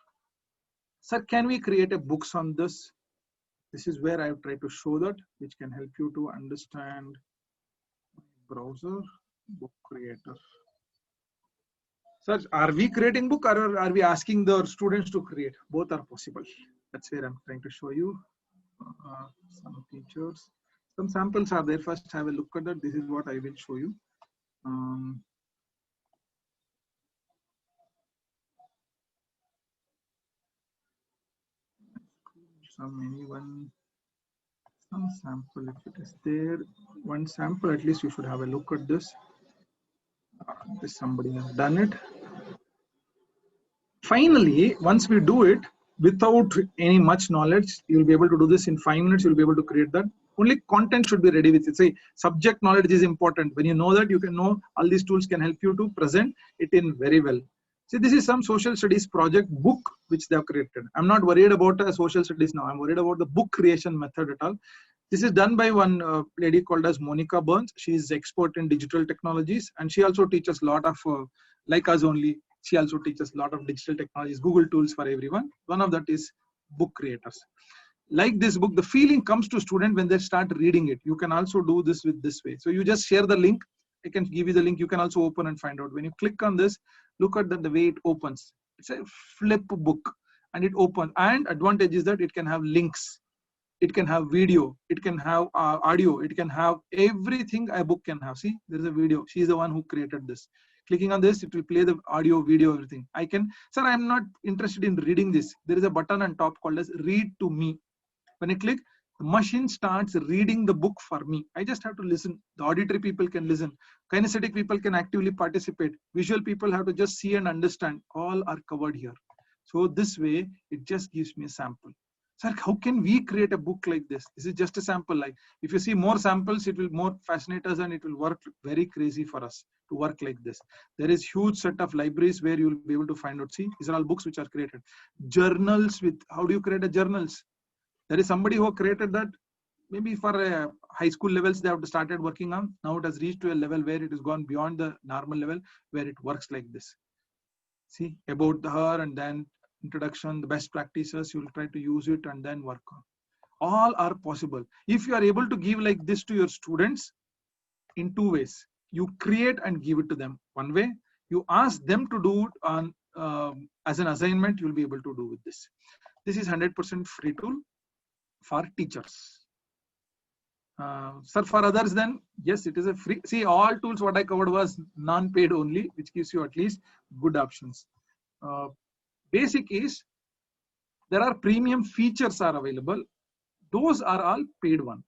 Sir, can we create a books on this? This is where I have tried to show that, which can help you to understand browser book creator. Sir, are we creating book or are we asking the students to create? Both are possible. That's where I'm trying to show you some features. Some samples are there. First, have a look at that. This is what I will show you. Some sample, if it is there, one sample, at least you should have a look at this. This somebody has done it. Finally, once we do it without any much knowledge, you'll be able to do this in 5 minutes. You'll be able to create that. Only content should be ready with it. Say subject knowledge is important. When you know that, you can know all these tools can help you to present it in very well. See, this is some social studies project book which they have created. I'm not worried about social studies now. I'm worried about the book creation method at all. This is done by one lady called as Monica Burns. She is expert in digital technologies, and she also teaches a lot of, like us only, she also teaches a lot of digital technologies, Google tools for everyone. One of that is book creators. Like this book, the feeling comes to student when they start reading it. You can also do this with this way. So you just share the link. I can give you the link. You can also open and find out. When you click on this, look at the way it opens. It's a flip book and it opens. And advantage is that it can have links. It can have video. It can have audio. It can have everything a book can have. See, there is a video. She is the one who created this. Clicking on this, it will play the audio, video, everything. I can, sir, I'm not interested in reading this. There is a button on top called as read to me. When I click, the machine starts reading the book for me. I just have to listen. The auditory people can listen. Kinesthetic people can actively participate. Visual people have to just see and understand. All are covered here. So this way, it just gives me a sample. Sir, how can we create a book like this? This is just a sample. Like if you see more samples, it will more fascinate us and it will work very crazy for us to work like this. There is huge set of libraries where you will be able to find out. See, these are all books which are created. Journals with, how do you create a journals? There is somebody who created that. Maybe for high school levels, they have started working on. Now it has reached to a level where it has gone beyond the normal level where it works like this. See, about her and then introduction, the best practices, you will try to use it and then work on. All are possible. If you are able to give like this to your students in two ways, you create and give it to them. One way, you ask them to do it on as an assignment, you will be able to do with this. This is 100% free tool for teachers. Sir, for others then, yes, it is a free. See, all tools what I covered was non-paid only, which gives you at least good options. Basic is, there are premium features are available. Those are all paid one.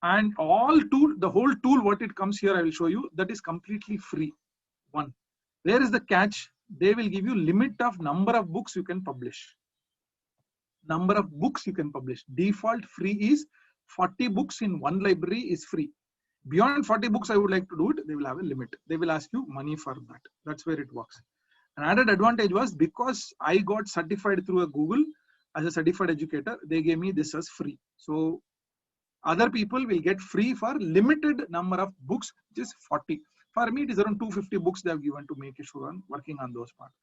And all tool, the whole tool, what it comes here, I will show you, that is completely free. One. Where is the catch? They will give you limit of number of books you can publish. Number of books you can publish. Default free is 40 books in one library is free. Beyond 40 books, I would like to do it, they will have a limit. They will ask you money for that. That's where it works. An added advantage was because I got certified through a Google as a certified educator, they gave me this as free. So other people will get free for limited number of books, which is 40. For me, it is around 250 books they have given to make sure I'm working on those parts.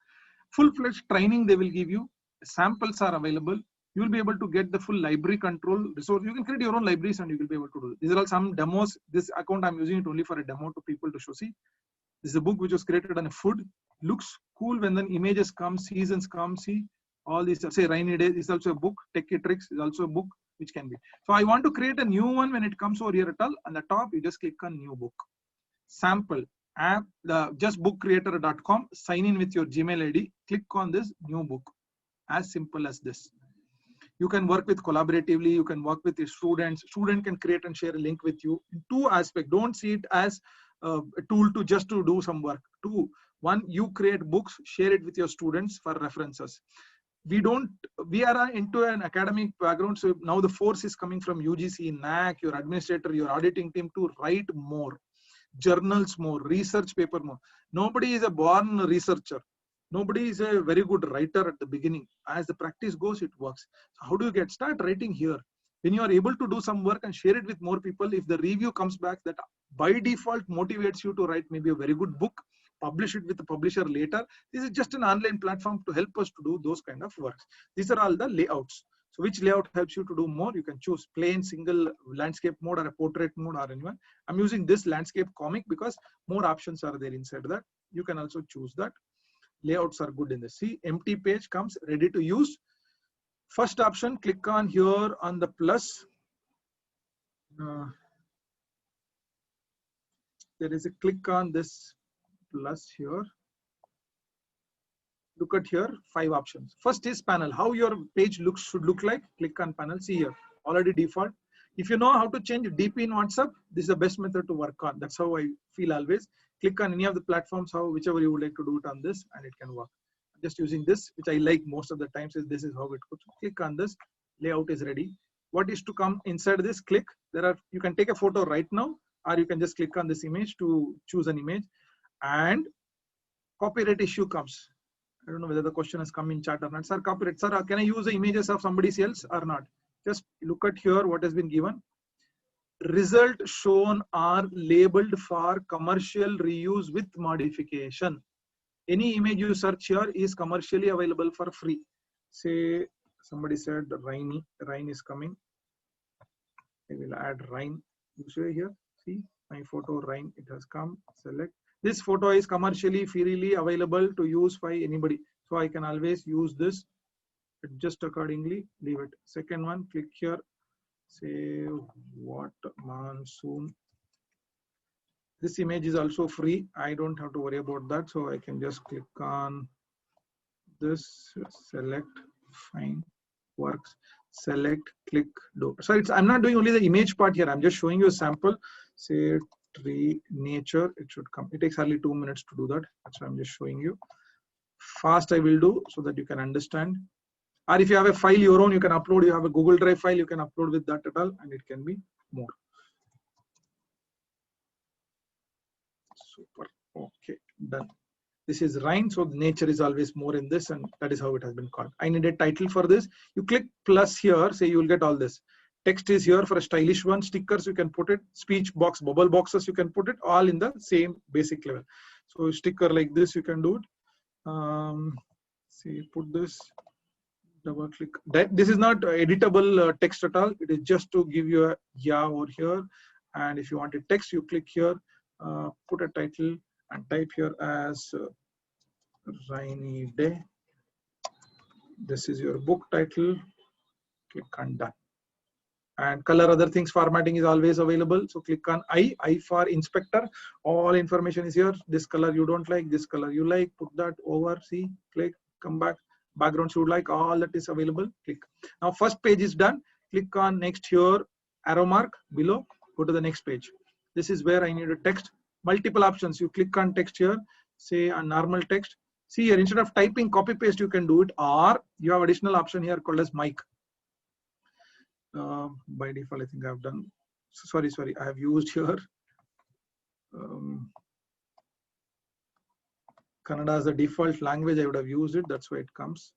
Full-fledged training they will give you. Samples are available. You will be able to get the full library control resource. You can create your own libraries and you will be able to do it. These are all some demos. This account, I'm using it only for a demo to people to show. See, this is a book which was created on a food. Looks cool when then images come, seasons come. See, all these, say rainy days is also a book. Techie Tricks is also a book which can be. So I want to create a new one when it comes over here at all. On the top, you just click on new book. Sample app, just bookcreator.com. Sign in with your Gmail ID. Click on this new book. As simple as this. You can work with collaboratively. You can work with your students. Student can create and share a link with you. In two aspects. Don't see it as a tool to just to do some work. Two, one, you create books, share it with your students for references. We are into an academic background. So now the force is coming from UGC, NAC, your administrator, your auditing team to write more, journals more, research paper more. Nobody is a born researcher. Nobody is a very good writer at the beginning. As the practice goes, it works. So how do you start writing here? When you are able to do some work and share it with more people, if the review comes back that by default motivates you to write maybe a very good book, publish it with the publisher later. This is just an online platform to help us to do those kind of works. These are all the layouts. So which layout helps you to do more? You can choose plain single landscape mode or a portrait mode or anyone. I'm using this landscape comic because more options are there inside that. You can also choose that. Layouts are good in the see empty page comes ready to use. First option, click on here on the plus. There is a click on this plus here. Look at here, 5 options. First is panel. How your page should look like. Click on panel. See here, already default. If you know how to change DP in WhatsApp, this is the best method to work on. That's how I feel always. Click on any of the platforms, whichever you would like to do it on this, and it can work. I'm just using this, which I like most of the times. Is this is how it goes. Click on this. Layout is ready. what is to come inside this, click. You can take a photo right now, or you can just click on this image to choose an image, and copyright issue comes. I don't know whether the question has come in chat or not. Sir, copyright, sir, can I use the images of somebody else or not? Just look at here what has been given. Result shown are labeled for commercial reuse with modification. Any image you search here is commercially available for free. Say somebody said rainy, rain is coming. I will add rain. You see here, see my photo rain, it has come, select. This photo is commercially freely available to use by anybody. So I can always use this, adjust accordingly, leave it. Second one, click here, say what monsoon. This image is also free. I don't have to worry about that. So I can just click on this, select, fine, works, select, click, do. So I'm not doing only the image part here. I'm just showing you a sample. Say tree, nature, it should come. It takes hardly 2 minutes to do that. That's why I'm just showing you. Fast I will do so that you can understand. Or if you have a file your own, you can upload. You have a Google Drive file, you can upload with that at all, and it can be more. Super. Okay, done. This is rain, so nature is always more in this, and that is how it has been called. I need a title for this. You click plus here, say you will get all this. Text is here for a stylish one. Stickers you can put it. Speech box, bubble boxes you can put it, all in the same basic level. So sticker like this you can do it. Say put this. Double click. This is not editable text at all. It is just to give you a yeah over here. And if you want a text, you click here, put a title and type here as rainy day. This is your book title. Click on done. And color, other things, formatting is always available. So click on I for inspector. All information is here. This color you don't like, this color you like, put that over, see, click, come back. Backgrounds you like, all that is available. Click. Now first page is done. Click on next here, arrow mark below, go to the next page. This is where I need a text. Multiple options. You click on text here, say a normal text. See here, instead of typing copy paste, you can do it, or you have additional option here called as mic. By default, I think I've done. Sorry, I have used here. Kannada as the default language, I would have used it. That's why it comes.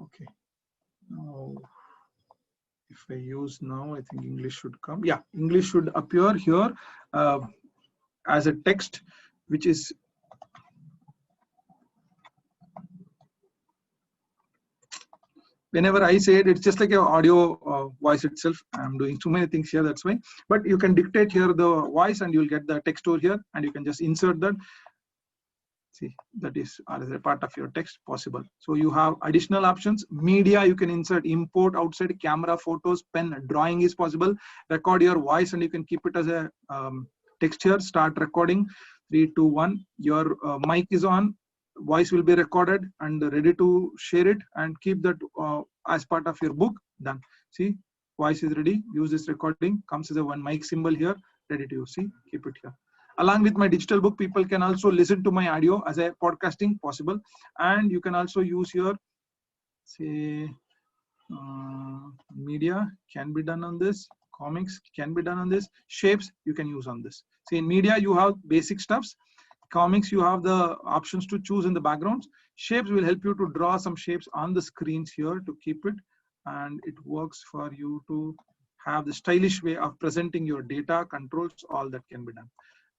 Okay. Now, if I use now, I think English should come. Yeah, English should appear here as a text, which is whenever I say it, it's just like an audio voice itself. I'm doing too many things here, that's why. But you can dictate here the voice and you'll get the text over here, and you can just insert that. See, that is as a part of your text possible. So you have additional options. Media, you can insert, import, outside, camera, photos, pen, drawing is possible. Record your voice and you can keep it as a text here. Start recording. 3, 2, 1. Your mic is on. Voice will be recorded and ready to share it, and keep that as part of your book. Done. See, voice is ready. Use this recording. Comes as a one mic symbol here. Ready to use. See, keep it here. Along with my digital book, people can also listen to my audio as a podcasting possible. And you can also use your, say, media can be done on this. Comics can be done on this. Shapes you can use on this. See, in media, you have basic stuffs. Comics, you have the options to choose in the backgrounds. Shapes will help you to draw some shapes on the screens here to keep it. And it works for you to have the stylish way of presenting your data, controls, all that can be done.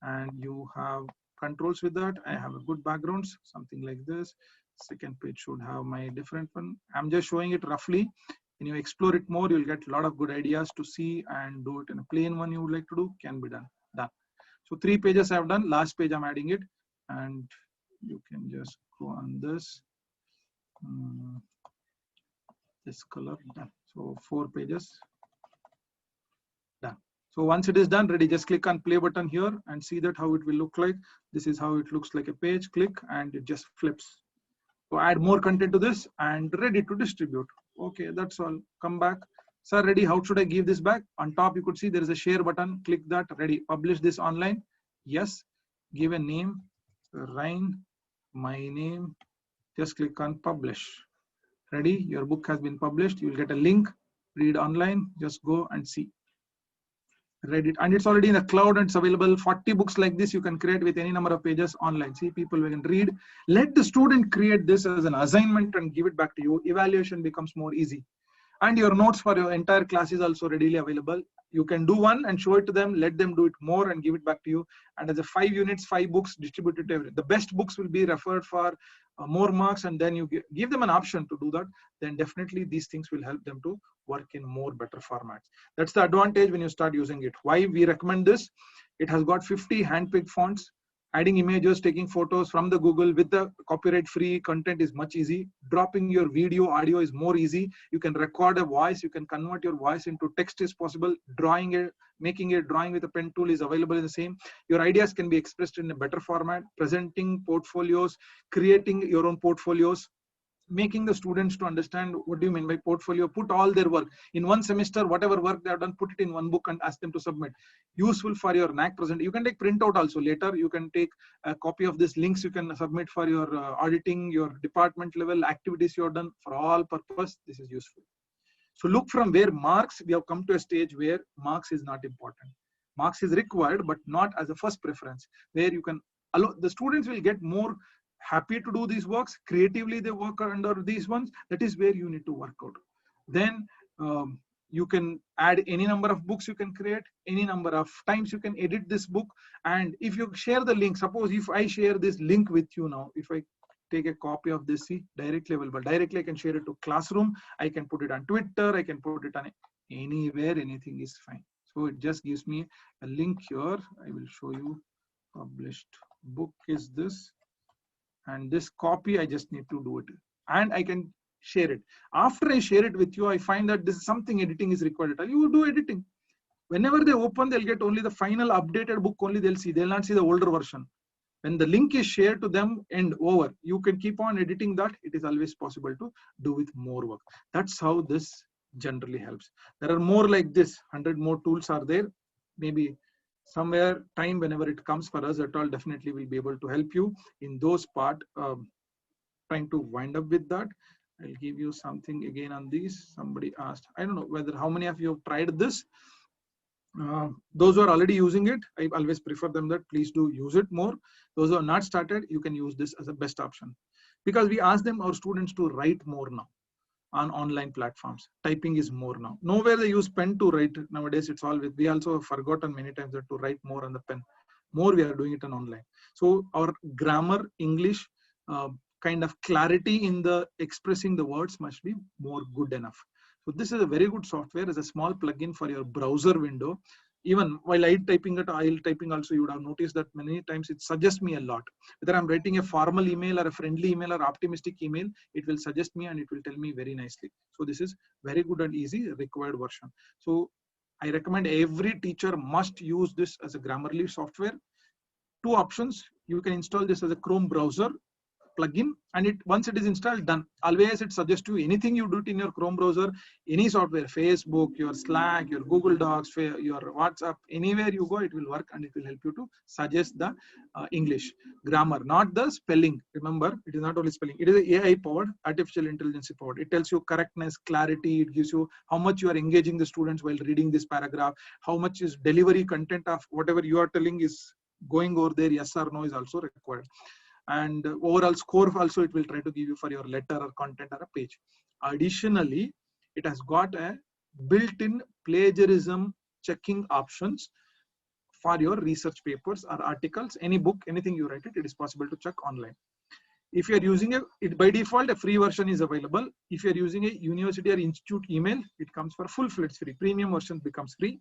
And you have controls with that. I have a good backgrounds, something like this. Second page should have my different one. I'm just showing it roughly. When you explore it more, you'll get a lot of good ideas to see and do it in a plain one you would like to do, can be done. Done. So 3 pages I've done. Last page I'm adding it, and you can just go on this. This color done. So 4 pages done. So once it is done, ready, just click on play button here and see that how it will look like. This is how it looks like a page. Click and it just flips. So add more content to this and ready to distribute. Okay, that's all. Come back, Sir, ready? How should I give this back? On top, you could see there is a share button. Click that. Ready? Publish this online. Yes. Give a name. Ryan. My name. Just click on publish. Ready? Your book has been published. You will get a link. Read online. Just go and see. Read it. And it's already in the cloud and it's available. 40 books like this you can create with any number of pages online. See, people can read. Let the student create this as an assignment and give it back to you. Evaluation becomes more easy. And your notes for your entire class is also readily available. You can do one and show it to them, let them do it more and give it back to you. And as a 5 units, 5 books distributed to everyone. The best books will be referred for more marks, and then you give them an option to do that. Then definitely these things will help them to work in more better formats. That's the advantage when you start using it. Why we recommend this? It has got 50 hand-picked fonts. Adding images, taking photos from the Google with the copyright-free content is much easy. Dropping your video, audio is more easy. You can record a voice. You can convert your voice into text is possible. Drawing it, making a drawing with a pen tool is available in the same. Your ideas can be expressed in a better format. Presenting portfolios, creating your own portfolios, making the students to understand what do you mean by portfolio. Put all their work in one semester, whatever work they have done, put it in one book and ask them to submit. Useful for your NAAC present. You can take printout also later. You can take a copy of this links. You can submit for your auditing, your department level activities you have done. For all purpose, this is useful. So look from where marks, we have come to a stage where marks is not important. Marks is required, but not as a first preference, where you can allow the students will get more happy to do these works. Creatively they work under these ones. That is where you need to work out. Then you can add any number of books you can create, any number of times you can edit this book. And if you share the link, suppose if I share this link with you now, if I take a copy of this, see, directly available. Directly I can share it to Classroom. I can put it on Twitter. I can put it on anywhere. Anything is fine. So it just gives me a link here. I will show you. Published book is this. And this copy, I just need to do it. And I can share it. After I share it with you, I find that this is something editing is required. You will do editing. Whenever they open, they'll get only the final updated book only they'll see. They'll not see the older version. When the link is shared to them and over, you can keep on editing that. It is always possible to do with more work. That's how this generally helps. There are more like this. 100 more tools are there. Maybe somewhere time whenever it comes for us at all, definitely will be able to help you in those part. Trying to wind up with that. I'll give you something again on these. Somebody asked, I don't know whether how many of you have tried this. Those who are already using it, I always prefer them that please do use it more. Those who are not started, you can use this as a best option, because we ask them, our students, to write more now on online platforms. Typing is more now. Nowhere they use pen to write nowadays. It's all with, we also have forgotten many times that to write more on the pen. More we are doing it on online. So our grammar, English, kind of clarity in the expressing the words must be more good enough. So this is a very good software as a small plugin for your browser window. Even while I typing it, IEL typing also, you would have noticed that many times it suggests me a lot. Whether I'm writing a formal email or a friendly email or optimistic email, it will suggest me and it will tell me very nicely. So this is very good and easy required version. So I recommend every teacher must use this as a Grammarly software. Two options. You can install this as a Chrome browser plugin, and it once it is installed, done. Always it suggests you anything you do it in your Chrome browser, any software, Facebook, your Slack, your Google Docs, your WhatsApp, anywhere you go, it will work and it will help you to suggest the English grammar, not the spelling. Remember, it is not only spelling, it is AI powered, artificial intelligence powered. It tells you correctness, clarity, it gives you how much you are engaging the students while reading this paragraph, how much is delivery content of whatever you are telling is going over there, yes or no is also required. And overall score also it will try to give you for your letter or content or a page. Additionally, it has got a built-in plagiarism checking options for your research papers or articles, any book, anything you write it is possible to check online. If you are using it by default, a free version is available. If you are using a university or institute email, it comes for full-fledged free. Premium version becomes free.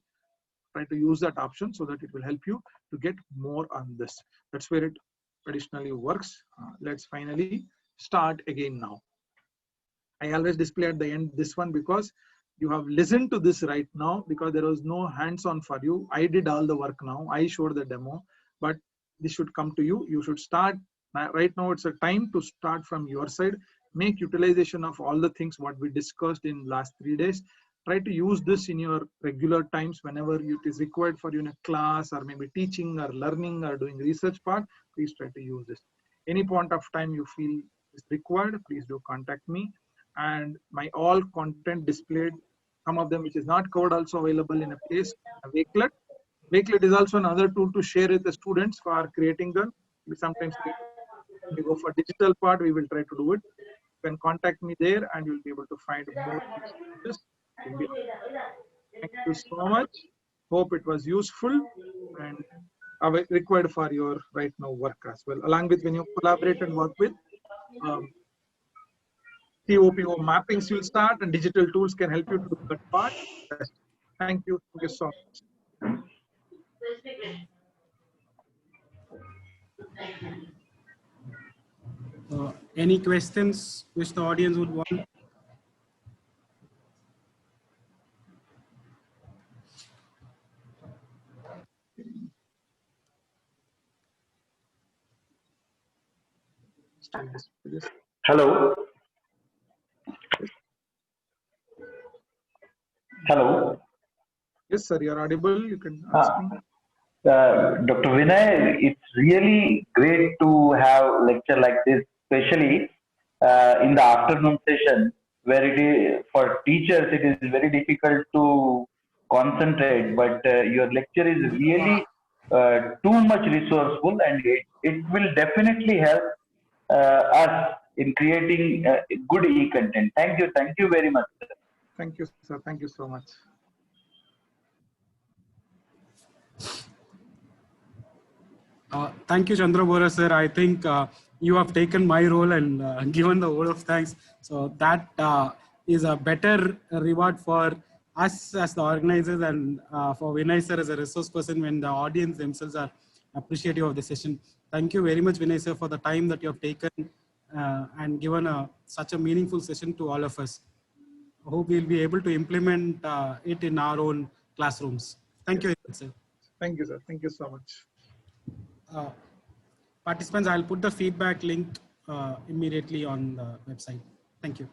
Try to use that option so that it will help you to get more on this. That's where it traditionally works. Let's finally start again now. I always display at the end this one because you have listened to this right now, because there was no hands-on for you. I did all the work now. I showed the demo, but this should come to you. You should start right now. It's a time to start from your side. Make utilization of all the things what we discussed in last 3 days. try to use this in your regular times whenever it is required for you in a class or maybe teaching or learning or doing research part. Please try to use this. Any point of time you feel is required, please do contact me. And my all content displayed, some of them which is not covered, also available in a place, a Wakelet. Wakelet is also another tool to share with the students for creating them. Sometimes we go for digital part, we will try to do it. You can contact me there and you'll be able to find more resources. Thank you so much. Hope it was useful and required for your right now work as well. Along with when you collaborate and work with COPO mappings will start and digital tools can help you to do that part. Thank you. Thank you so much. Any questions which the audience would want? Hello. Hello. Yes, sir, you're audible. You can ask me. Dr. Vinay, it's really great to have lecture like this, especially in the afternoon session, where it is for teachers it is very difficult to concentrate. But your lecture is really too much resourceful, and it will definitely help us in creating good e-content. Thank you very much, sir. Thank you, sir. Thank you so much. Thank you, Chandra Bora sir. I think you have taken my role and given the word of thanks. So that is a better reward for us as the organizers and for Vinay sir as a resource person when the audience themselves are appreciative of the session. Thank you very much, Vinay sir, for the time that you have taken and given such a meaningful session to all of us. I hope we'll be able to implement it in our own classrooms. Thank you, sir. Thank you, sir. Thank you so much. Participants, I'll put the feedback link immediately on the website. Thank you.